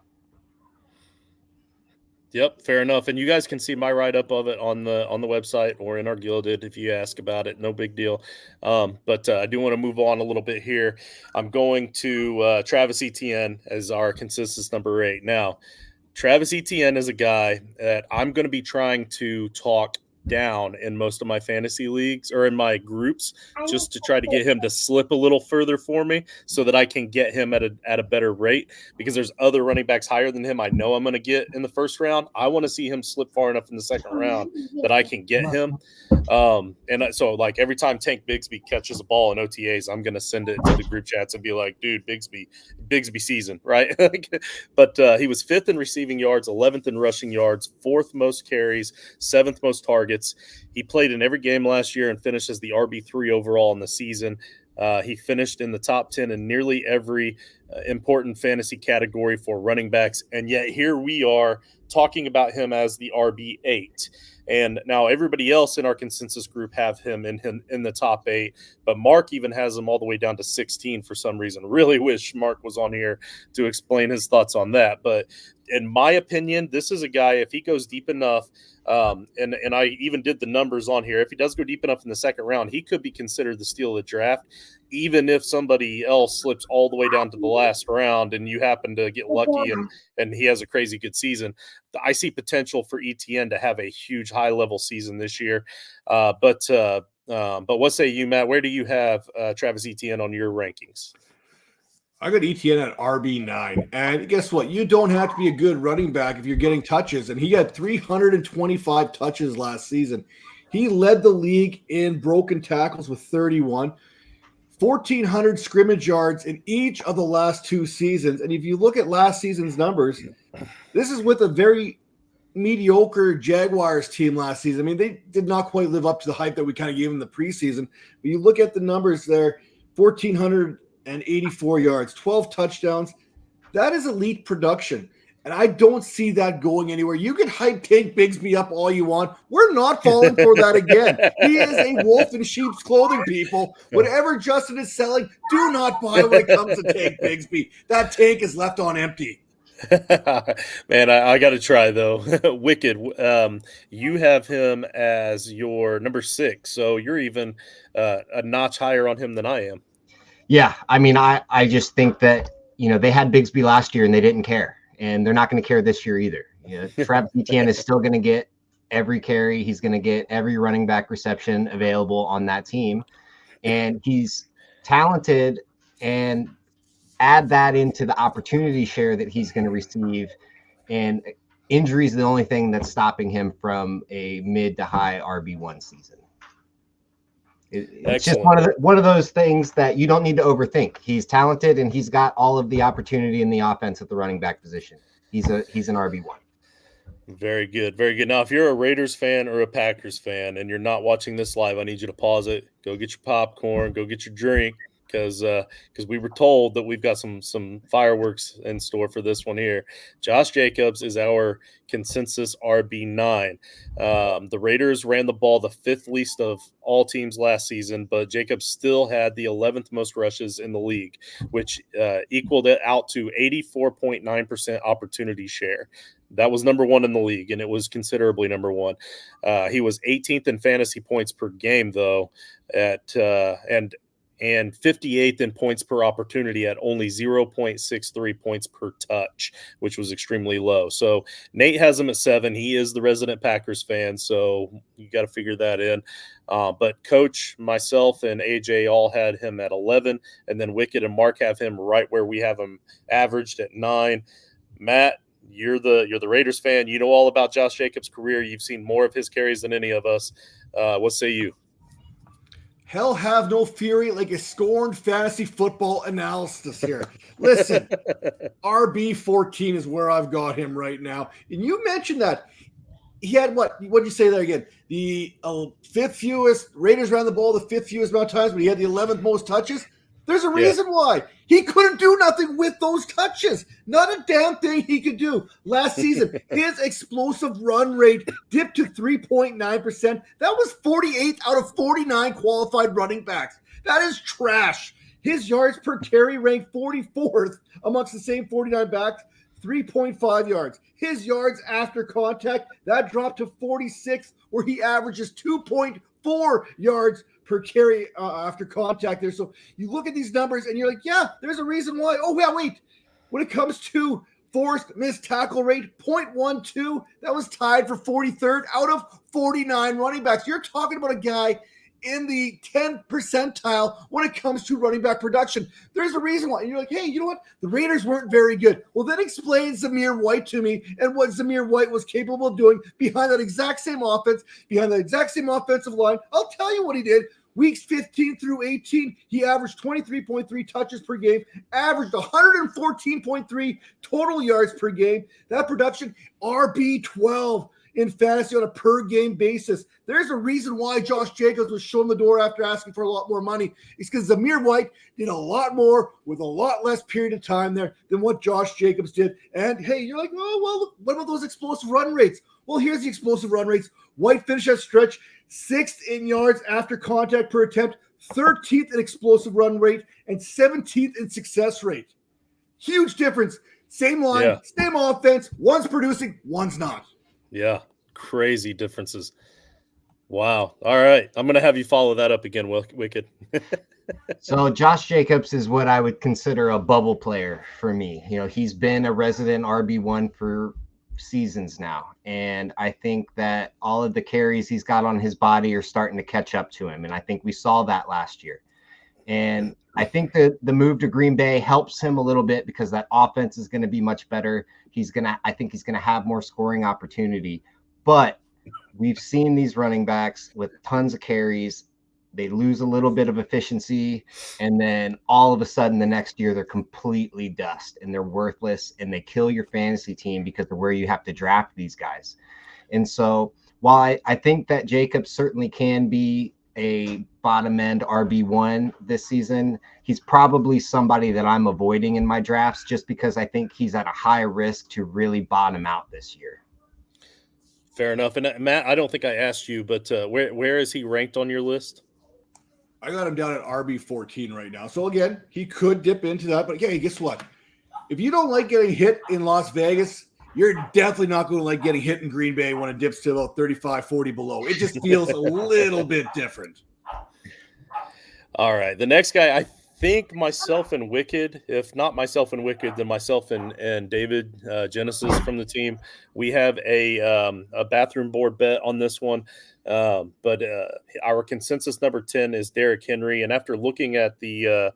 S1: Yep, fair enough. And you guys can see my write-up of it on the website or in our Gilded if you ask about it. No big deal. But I do want to move on a little bit here. I'm going to Travis Etienne as our consensus number 8. Now, Travis Etienne is a guy that I'm going to be trying to talk down in most of my fantasy leagues, or in my groups, just to try to get him to slip a little further for me so that I can get him at a better rate, because there's other running backs higher than him I know I'm going to get in the first round. I want to see him slip far enough in the second round that I can get him. And so, like, every time Tank Bigsby catches a ball in OTAs, I'm going to send it to the group chats and be like, dude, Bigsby season, right? But he was 5th in receiving yards, 11th in rushing yards, 4th most carries, 7th most targets. He played in every game last year and finished as the RB3 overall in the season. He finished in the top 10 in nearly every important fantasy category for running backs. And yet here we are talking about him as the RB8. And now everybody else in our consensus group have him in the top 8, but Mark even has him all the way down to 16 for some reason. Really wish Mark was on here to explain his thoughts on that. But in my opinion, this is a guy, if he goes deep enough, and I even did the numbers on here, if he does go deep enough in the second round, he could be considered the steal of the draft, even if somebody else slips all the way down to the last round and you happen to get lucky and he has a crazy good season. I see potential for Etienne to have a huge high-level season this year. But what say you, Matt? Where do you have Travis Etienne on your rankings?
S2: I got Etienne at RB9. And guess what? You don't have to be a good running back if you're getting touches. And he had 325 touches last season. He led the league in broken tackles with 31. 1,400 scrimmage yards in each of the last 2 seasons. And if you look at last season's numbers, this is with a very mediocre Jaguars team last season. I mean, they did not quite live up to the hype that we kind of gave them in the preseason. But you look at the numbers there, 1,484 yards, 12 touchdowns. That is elite production. And I don't see that going anywhere. You can hype Tank Bigsby up all you want. We're not falling for that again. He is a wolf in sheep's clothing, people. Whatever Justin is selling, do not buy when it comes to Tank Bigsby. That tank is left on empty.
S1: Man, I got to try though. Wicked. You have him as your number 6, so you're even a notch higher on him than I am.
S3: Yeah, I mean, I just think that, they had Bigsby last year and they didn't care, and they're not going to care this year either. Travis Etienne is still going to get every carry. He's going to get every running back reception available on that team, and he's talented. And add that into the opportunity share that he's going to receive, and injuries are the only thing that's stopping him from a mid to high RB1 season. It's just one of those things that you don't need to overthink. He's talented and he's got all of the opportunity in the offense at the running back position. He's an RB1.
S1: Very good. Very good. Now, if you're a Raiders fan or a Packers fan and you're not watching this live, I need you to pause it, go get your popcorn, go get your drink, because we were told that we've got some fireworks in store for this one here. Josh Jacobs is our consensus RB9. The Raiders ran the ball the 5th least of all teams last season, but Jacobs still had the 11th most rushes in the league, which equaled it out to 84.9% opportunity share. That was number 1 in the league, and it was considerably number 1. He was 18th in fantasy points per game, though, and 58th in points per opportunity at only 0.63 points per touch, which was extremely low. So Nate has him at 7. He is the resident Packers fan, so you got to figure that in. But Coach, myself, and AJ all had him at 11, and then Wicked and Mark have him right where we have him averaged at 9. Matt, you're the Raiders fan. You know all about Josh Jacobs' career. You've seen more of his carries than any of us. What say you?
S2: Hell have no fury like a scorned fantasy football analysis here. Listen, RB14 is where I've got him right now. And you mentioned that he had what did you say there again? The 5th fewest, Raiders ran the ball the 5th fewest amount of times, but he had the 11th most touches. There's a reason why. He couldn't do nothing with those touches. Not a damn thing he could do. Last season, his explosive run rate dipped to 3.9%. That was 48 out of 49 qualified running backs. That is trash. His yards per carry ranked 44th amongst the same 49 backs, 3.5 yards. His yards after contact, that dropped to 46, where he averages 2.4 yards per carry after contact there. So you look at these numbers and you're like, yeah, there's a reason why. Oh, yeah, wait. When it comes to forced missed tackle rate, 0.12, that was tied for 43rd out of 49 running backs. You're talking about a guy in the 10th percentile when it comes to running back production. There's a reason why. And you're like, hey, you know what? The Raiders weren't very good. Well, then explain Zamir White to me and what Zamir White was capable of doing behind that exact same offense, behind that exact same offensive line. I'll tell you what he did. Weeks 15 through 18, he averaged 23.3 touches per game, averaged 114.3 total yards per game. That production, RB12 in fantasy on a per-game basis. There's a reason why Josh Jacobs was shown the door after asking for a lot more money. It's because Zamir White did a lot more with a lot less period of time there than what Josh Jacobs did. And, hey, you're like, oh, well, what about those explosive run rates? Well, here's the explosive run rates. White finished that stretch 6th in yards after contact per attempt, 13th in explosive run rate, and 17th in success rate. Huge difference. Same line, same offense. One's producing, one's not.
S1: Yeah, crazy differences. Wow. All right. I'm going to have you follow that up again, Wicked.
S3: So Josh Jacobs is what I would consider a bubble player for me. He's been a resident RB1 for seasons now, and I think that all of the carries he's got on his body are starting to catch up to him, and I think we saw that last year. And I think that the move to Green Bay helps him a little bit because that offense is going to be much better. I think he's going to have more scoring opportunity, but we've seen these running backs with tons of carries. They lose a little bit of efficiency, and then all of a sudden the next year they're completely dust and they're worthless, and they kill your fantasy team because of where you have to draft these guys. And so while I think that Jacobs certainly can be a bottom end RB1 this season, he's probably somebody that I'm avoiding in my drafts just because I think he's at a high risk to really bottom out this year.
S1: Fair enough. And Matt, I don't think I asked you, but where is he ranked on your list?
S2: I got him down at RB14 right now. So again, he could dip into that, but hey, guess what? if you don't like getting hit in Las Vegas, you're definitely not going to like getting hit in Green Bay when it dips to about 35, 40 below. It just feels a little bit different.
S1: All right. The next guy, I think myself and Wicked, if not myself and Wicked, then myself and David Genesis from the team, we have a bathroom board bet on this one. But our consensus number 10 is Derrick Henry. And after looking at the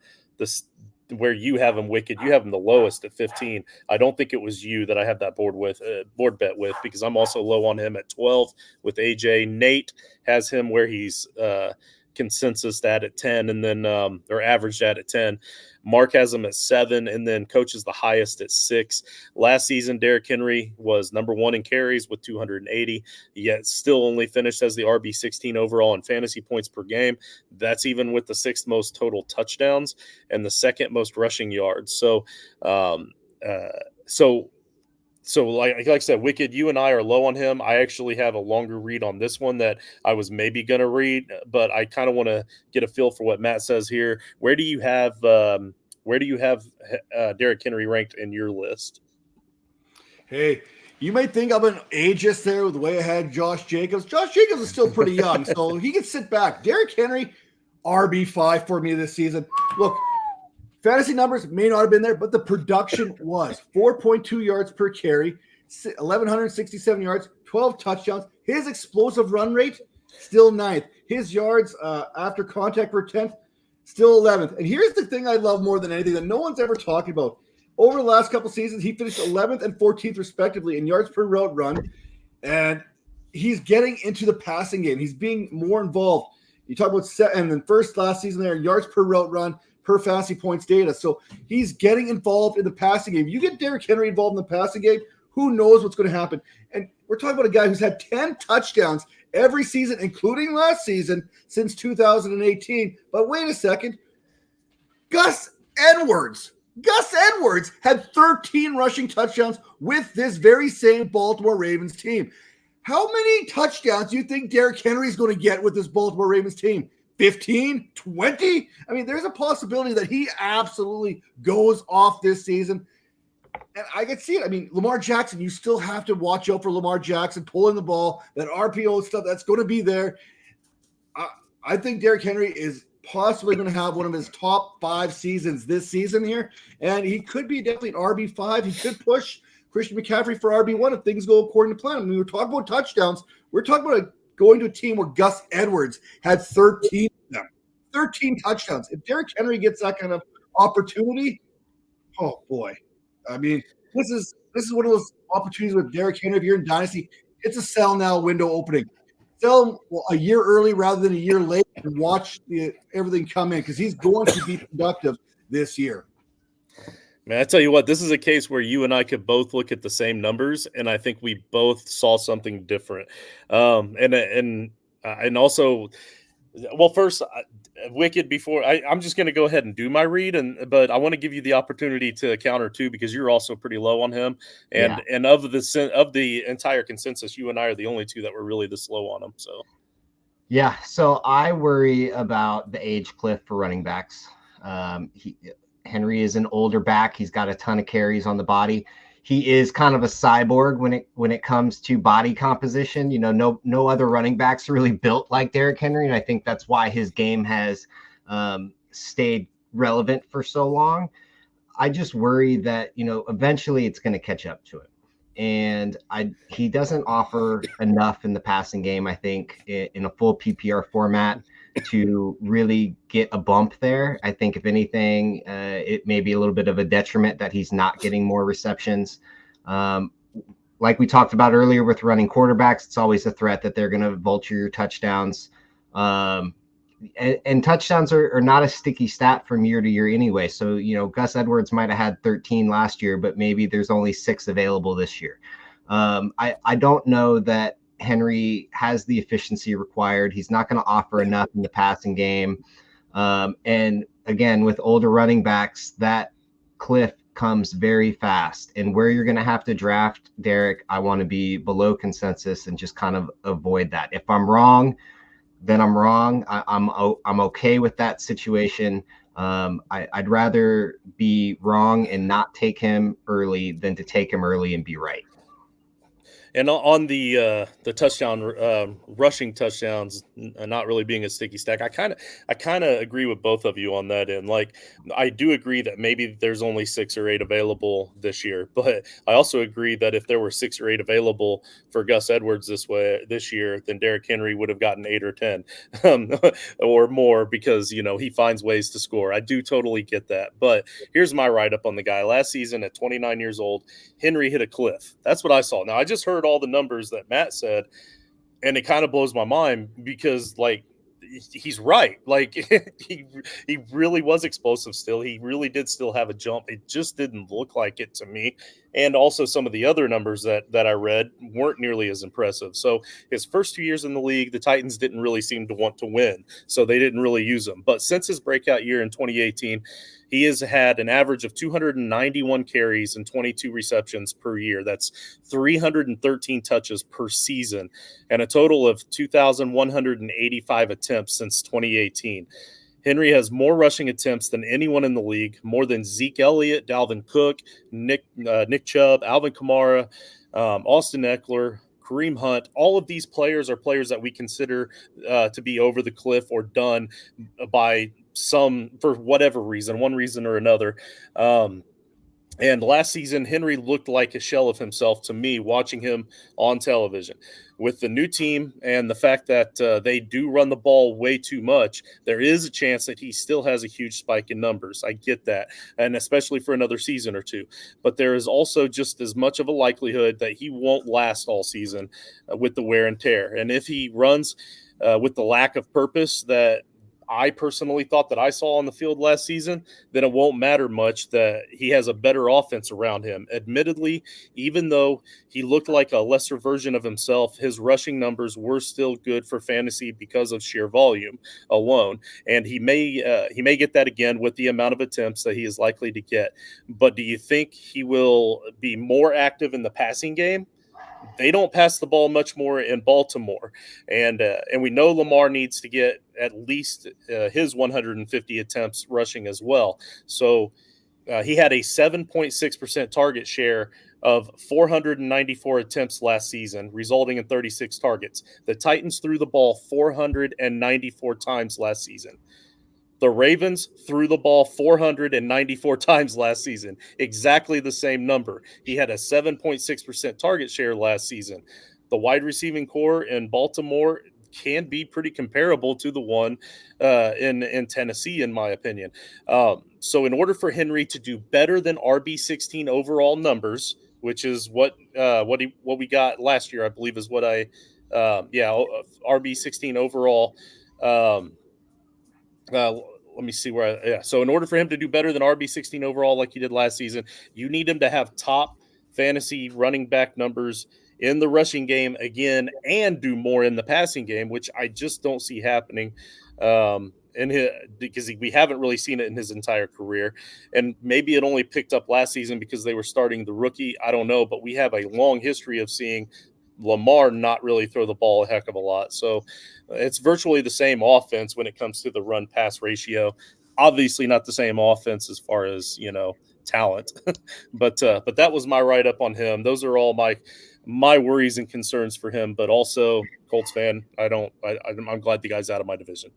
S1: where you have him, Wicked, you have him the lowest at 15. I don't think it was you that I have that board bet with, because I'm also low on him at 12 with AJ. Nate has him where he's consensus at 10, and then or averaged at 10. Mark has him at 7, and then Coach is the highest at 6. Last season, Derrick Henry was number 1 in carries with 280, yet still only finished as the RB16 overall in fantasy points per game. That's even with the 6th most total touchdowns and the 2nd most rushing yards. So like I said, Wicked, you and I are low on him. I actually have a longer read on this one that I was maybe going to read, but I kind of want to get a feel for what Matt says here. Where do you have Derrick Henry ranked in your list?
S2: Hey, you might think I'm an ageist there with the way I had Josh Jacobs. Josh Jacobs is still pretty young, so he can sit back. Derrick Henry, RB5 for me this season. Look, fantasy numbers may not have been there, but the production was 4.2 yards per carry, 1,167 yards, 12 touchdowns. His explosive run rate, still 9th. His yards after contact per 10th, still 11th. And here's the thing I love more than anything that no one's ever talking about. Over the last couple seasons, he finished 11th and 14th respectively in yards per route run, and he's getting into the passing game. He's being more involved. You talk about and then last season there, yards per route run, per fantasy points data. So he's getting involved in the passing game. You get Derrick Henry involved in the passing game, who knows what's going to happen? And we're talking about a guy who's had 10 touchdowns every season, including last season, since 2018. But wait a second. Gus Edwards had 13 rushing touchdowns with this very same Baltimore Ravens team. How many touchdowns do you think Derrick Henry is going to get with this Baltimore Ravens team? 15, 20? I mean, there's a possibility that he absolutely goes off this season. And I can see it. I mean, Lamar Jackson, you still have to watch out for Lamar Jackson pulling the ball, that RPO stuff, that's going to be there. I think Derrick Henry is possibly going to have one of his top 5 seasons this season here. And he could be definitely an RB5. He could push Christian McCaffrey for RB1 if things go according to plan. I mean, we were talking about touchdowns. We're talking about going to a team where Gus Edwards had 13 touchdowns. If Derrick Henry gets that kind of opportunity, oh boy. I mean, this is one of those opportunities with Derrick Henry. If you're in Dynasty, it's a sell now window opening. Sell him a year early rather than a year late and watch everything come in, because he's going to be productive this year.
S1: Man, I tell you what, this is a case where you and I could both look at the same numbers, and I think we both saw something different. And also, well, first, Wicked, before I'm just going to go ahead and do my read, but I want to give you the opportunity to counter too, because you're also pretty low on him, and of the entire consensus, you and I are the only two that were really this low on him. So,
S3: yeah, so I worry about the age cliff for running backs. Henry is an older back. He's got a ton of carries on the body. He is kind of a cyborg when it comes to body composition. You know, no other running backs are really built like Derrick Henry, and I think that's why his game has stayed relevant for so long. I just worry that, you know, eventually it's going to catch up to him, and he doesn't offer enough in the passing game, I think, in a full PPR format to really get a bump there. I think if anything, it may be a little bit of a detriment that he's not getting more receptions. Like we talked about earlier with running quarterbacks, it's always a threat that they're going to vulture your touchdowns. And touchdowns are not a sticky stat from year to year anyway. So, you know, Gus Edwards might have had 13 last year, but maybe there's only 6 available this year. I don't know that Henry has the efficiency required. He's not going to offer enough in the passing game. And again, with older running backs, that cliff comes very fast. And where you're going to have to draft Derrick, I want to be below consensus and just kind of avoid that. If I'm wrong, then I'm wrong. I'm okay with that situation. I'd rather be wrong and not take him early than to take him early and be right.
S1: And on the touchdown rushing touchdowns not really being a sticky stack, I kind of agree with both of you on that end. Like, I do agree that maybe there's only 6 or 8 available this year, but I also agree that if there were 6 or 8 available for Gus Edwards this year, then Derrick Henry would have gotten 8 or 10 or more, because he finds ways to score. I do totally get that, but here's my write up on the guy. Last season at 29 years old, Henry hit a cliff. That's what I saw. Now, I just heard all the numbers that Matt said, and it kind of blows my mind because, like, he's right. Like, he really was explosive still. He really did still have a jump. It just didn't look like it to me. And also some of the other numbers that I read weren't nearly as impressive. So his first 2 years in the league, the Titans didn't really seem to want to win, so they didn't really use him. But since his breakout year in 2018, he has had an average of 291 carries and 22 receptions per year. That's 313 touches per season, and a total of 2,185 attempts since 2018. Henry has more rushing attempts than anyone in the league, more than Zeke Elliott, Dalvin Cook, Nick Chubb, Alvin Kamara, Austin Eckler, Kareem Hunt. All of these players are players that we consider to be over the cliff or done by some, for whatever reason, one reason or another. And last season, Henry looked like a shell of himself to me watching him on television. With the new team and the fact that they do run the ball way too much, there is a chance that he still has a huge spike in numbers. I get that, and especially for another season or two. But there is also just as much of a likelihood that he won't last all season with the wear and tear. And if he runs with the lack of purpose that I personally thought that I saw on the field last season, then it won't matter much that he has a better offense around him. Admittedly, even though he looked like a lesser version of himself, his rushing numbers were still good for fantasy because of sheer volume alone. And he may get that again with the amount of attempts that he is likely to get. But do you think he will be more active in the passing game? They don't pass the ball much more in Baltimore, and we know Lamar needs to get at least his 150 attempts rushing as well. So he had a 7.6% target share of 494 attempts last season, resulting in 36 targets. The Titans threw the ball 494 times last season. The Ravens threw the ball 494 times last season, exactly the same number. He had a 7.6% target share last season. The wide receiving core in Baltimore can be pretty comparable to the one in Tennessee, in my opinion. So in order for Henry to do better than RB16 overall numbers, which is what we got last year, I believe is what RB16 overall. Let me see where so in order for him to do better than RB16 overall like he did last season, you need him to have top fantasy running back numbers in the rushing game again and do more in the passing game, which I just don't see happening because we haven't really seen it in his entire career. And maybe it only picked up last season because they were starting the rookie. I don't know, but we have a long history of seeing Lamar not really throw the ball a heck of a lot. So it's virtually the same offense when it comes to the run pass ratio. Obviously not the same offense as far as, talent, but that was my write up on him. Those are all my worries and concerns for him, but also Colts fan. I'm glad the guy's out of my division.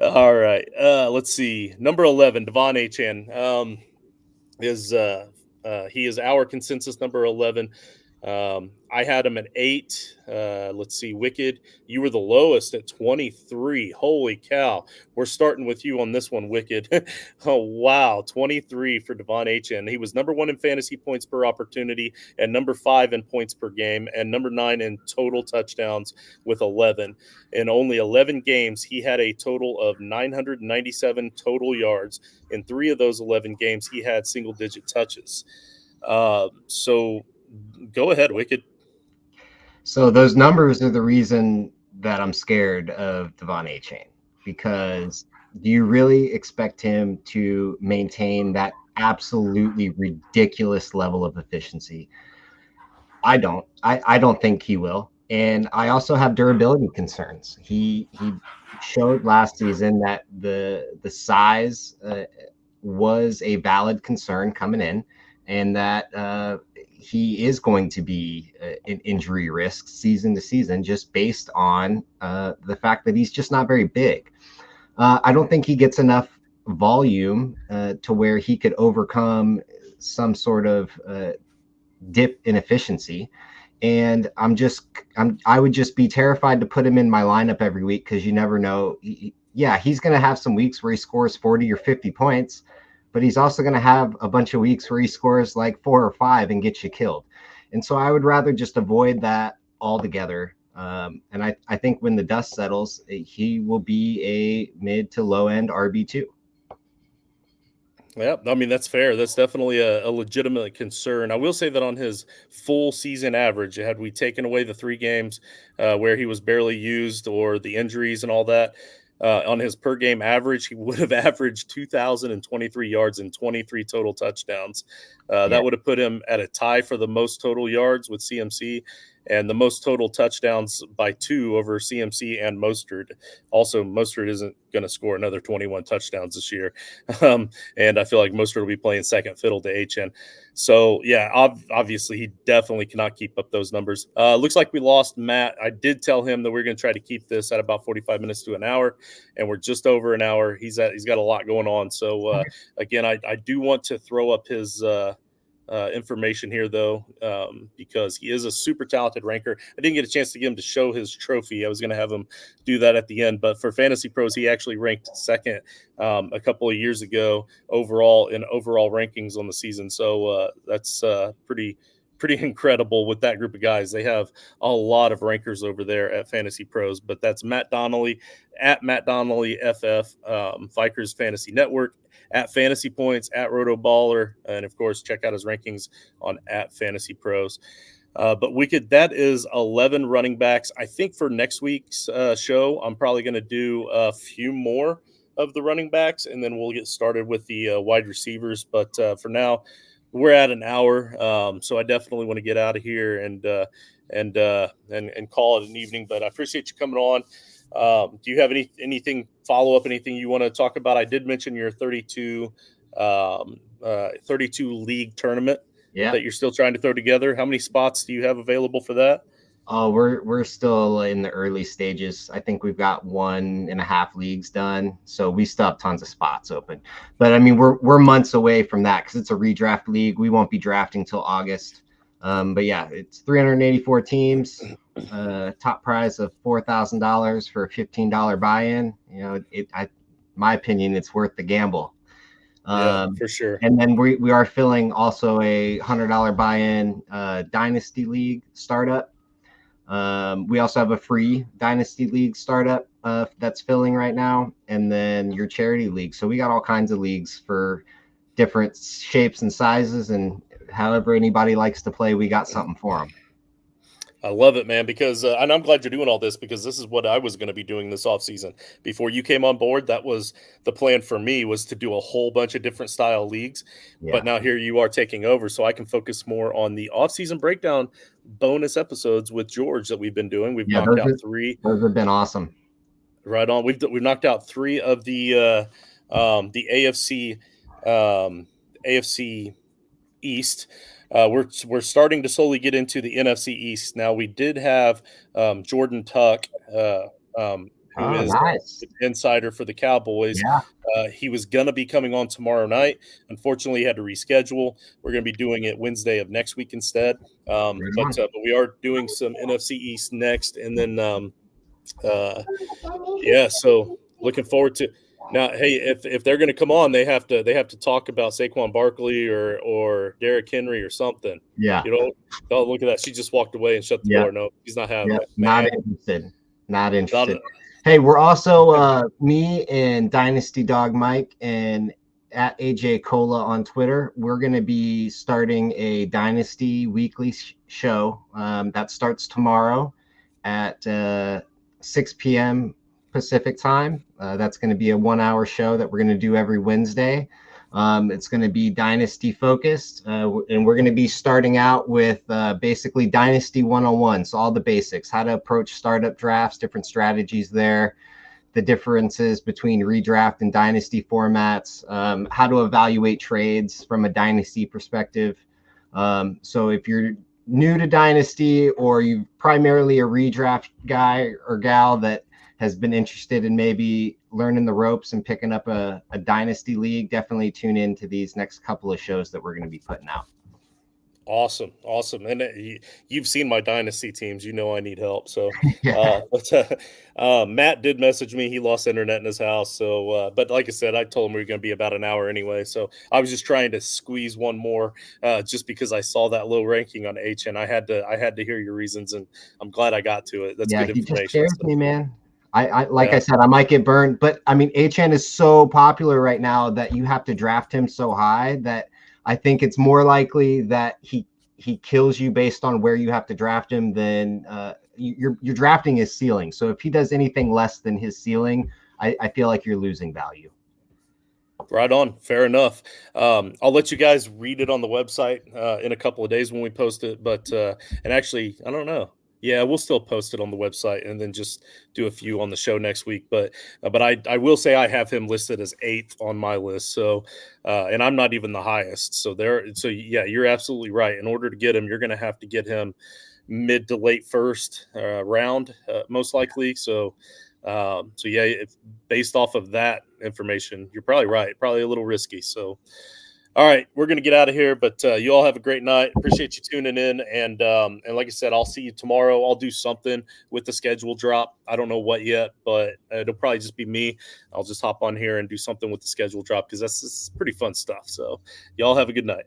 S1: All right. Let's see. Number 11, Etienne, he is our consensus number 11. I had him at 8. Let's see, Wicked, you were the lowest at 23. Holy cow. We're starting with you on this one, Wicked. Oh, wow. 23 for Etienne. He was number 1 in fantasy points per opportunity and number 5 in points per game and number 9 in total touchdowns with 11. In only 11 games, he had a total of 997 total yards. In 3 of those 11 games, he had single-digit touches. So go ahead, Wicked.
S3: So those numbers are the reason that I'm scared of Etienne, because do you really expect him to maintain that absolutely ridiculous level of efficiency? I don't. I don't think he will. And I also have durability concerns. He showed last season that the size was a valid concern coming in, and that he is going to be an injury risk season to season, just based on the fact that he's just not very big. I don't think he gets enough volume to where he could overcome some sort of dip in efficiency. And I would just be terrified to put him in my lineup every week, because you never know. He's going to have some weeks where he scores 40 or 50 points, but he's also going to have a bunch of weeks where he scores like 4 or 5 and gets you killed. And so I would rather just avoid that altogether. And I think when the dust settles, he will be a mid to low end RB2.
S1: Yeah, I mean, that's fair. That's definitely a legitimate concern. I will say that on his full season average, had we taken away the 3 games where he was barely used or the injuries and all that, on his per game average, he would have averaged 2,023 yards and 23 total touchdowns. That would have put him at a tie for the most total yards with CMC, and the most total touchdowns by 2 over CMC and Mostert. Also, Mostert isn't going to score another 21 touchdowns this year. And I feel like Mostert will be playing second fiddle to Etienne. So, yeah, obviously he definitely cannot keep up those numbers. Looks like we lost Matt. I did tell him that we're going to try to keep this at about 45 minutes to an hour, and we're just over an hour. He's got a lot going on. So, again, I do want to throw up his information here, though, because he is a super talented ranker. I didn't get a chance to get him to show his trophy. I was going to have him do that at the end, but for Fantasy Pros, he actually ranked second a couple of years ago overall in overall rankings on the season. So that's pretty incredible with that group of guys. They have a lot of rankers over there at Fantasy Pros, but that's Matt Donnelly at Matt Donnelly FF, Vikers Fantasy Network, at Fantasy Points, at Roto Baller, and of course, check out his rankings on at Fantasy Pros. But that is 11 running backs. I think for next week's show, I'm probably going to do a few more of the running backs, and then we'll get started with the wide receivers. But for now, we're at an hour, so I definitely want to get out of here and call it an evening. But I appreciate you coming on. Do you have anything follow up? Anything you want to talk about? I did mention your 32 league tournament that you're still trying to throw together. How many spots do you have available for that?
S3: Oh, we're still in the early stages. I think we've got 1.5 leagues done, so we still have tons of spots open. But I mean, we're months away from that because it's a redraft league. We won't be drafting till August. But yeah, it's 384 teams. Top prize of $4,000 for a $15 buy-in. You know, my opinion, it's worth the gamble.
S1: For sure.
S3: And then we are filling also a $100 buy-in Dynasty League startup. We also have a free Dynasty League startup that's filling right now, and then your charity league. So we got all kinds of leagues for different shapes and sizes, and however anybody likes to play, we got something for them.
S1: I love it, man, because and I'm glad you're doing all this, because this is what I was going to be doing this offseason. Before you came on board, that was the plan for me, was to do a whole bunch of different style leagues. Yeah. But now here you are taking over, so I can focus more on the offseason breakdown bonus episodes with George that we've been doing. We've knocked out 3.
S3: Those have been awesome.
S1: Right on. We've knocked out 3 of the AFC East. We're starting to slowly get into the NFC East now. We did have Jordan Tuck, who is
S3: nice.
S1: the insider for the Cowboys.
S3: Yeah.
S1: He was gonna be coming on tomorrow night. Unfortunately, he had to reschedule. We're gonna be doing it Wednesday of next week instead. But we are doing some NFC East next, and then so looking forward to. Now, hey, if they're going to come on, they have to talk about Saquon Barkley or Derrick Henry or something.
S3: Yeah.
S1: You know, oh, look at that. She just walked away and shut the door. No, he's not having it.
S3: Not interested. Hey, we're also me and Dynasty Dog Mike and at AJ Cola on Twitter. We're going to be starting a Dynasty weekly show that starts tomorrow at 6 p.m. Pacific time. That's going to be a 1-hour show that we're going to do every Wednesday. It's going to be dynasty focused, and we're going to be starting out with basically dynasty 101. So all the basics, how to approach startup drafts, different strategies there, the differences between redraft and dynasty formats, how to evaluate trades from a dynasty perspective. So if you're new to dynasty or you primarily a redraft guy or gal that has been interested in maybe learning the ropes and picking up a dynasty league, definitely tune in to these next couple of shows that we're going to be putting out.
S1: Awesome. And you've seen my dynasty teams. You know I need help. So,
S3: Yeah.
S1: Matt did message me. He lost internet in his house. So, but like I said, I told him we were going to be about an hour anyway. So I was just trying to squeeze one more, just because I saw that low ranking on Etienne. I had to hear your reasons, and I'm glad I got to it. That's good information.
S3: He just scares me, man. I said, I might get burned, but I mean, Etienne is so popular right now that you have to draft him so high that I think it's more likely that he kills you based on where you have to draft him than you're drafting his ceiling. So if he does anything less than his ceiling, I feel like you're losing value.
S1: Right on. Fair enough. I'll let you guys read it on the website in a couple of days when we post it. But and actually, I don't know. Yeah, we'll still post it on the website and then just do a few on the show next week. But I will say I have him listed as 8th on my list. So and I'm not even the highest. So yeah, you're absolutely right. In order to get him, you're going to have to get him mid to late first round, most likely. So yeah, based off of that information, you're probably right. Probably a little risky. So. All right, we're going to get out of here, but you all have a great night. Appreciate you tuning in. And like I said, I'll see you tomorrow. I'll do something with the schedule drop. I don't know what yet, but it'll probably just be me. I'll just hop on here and do something with the schedule drop because that's pretty fun stuff. So y'all have a good night.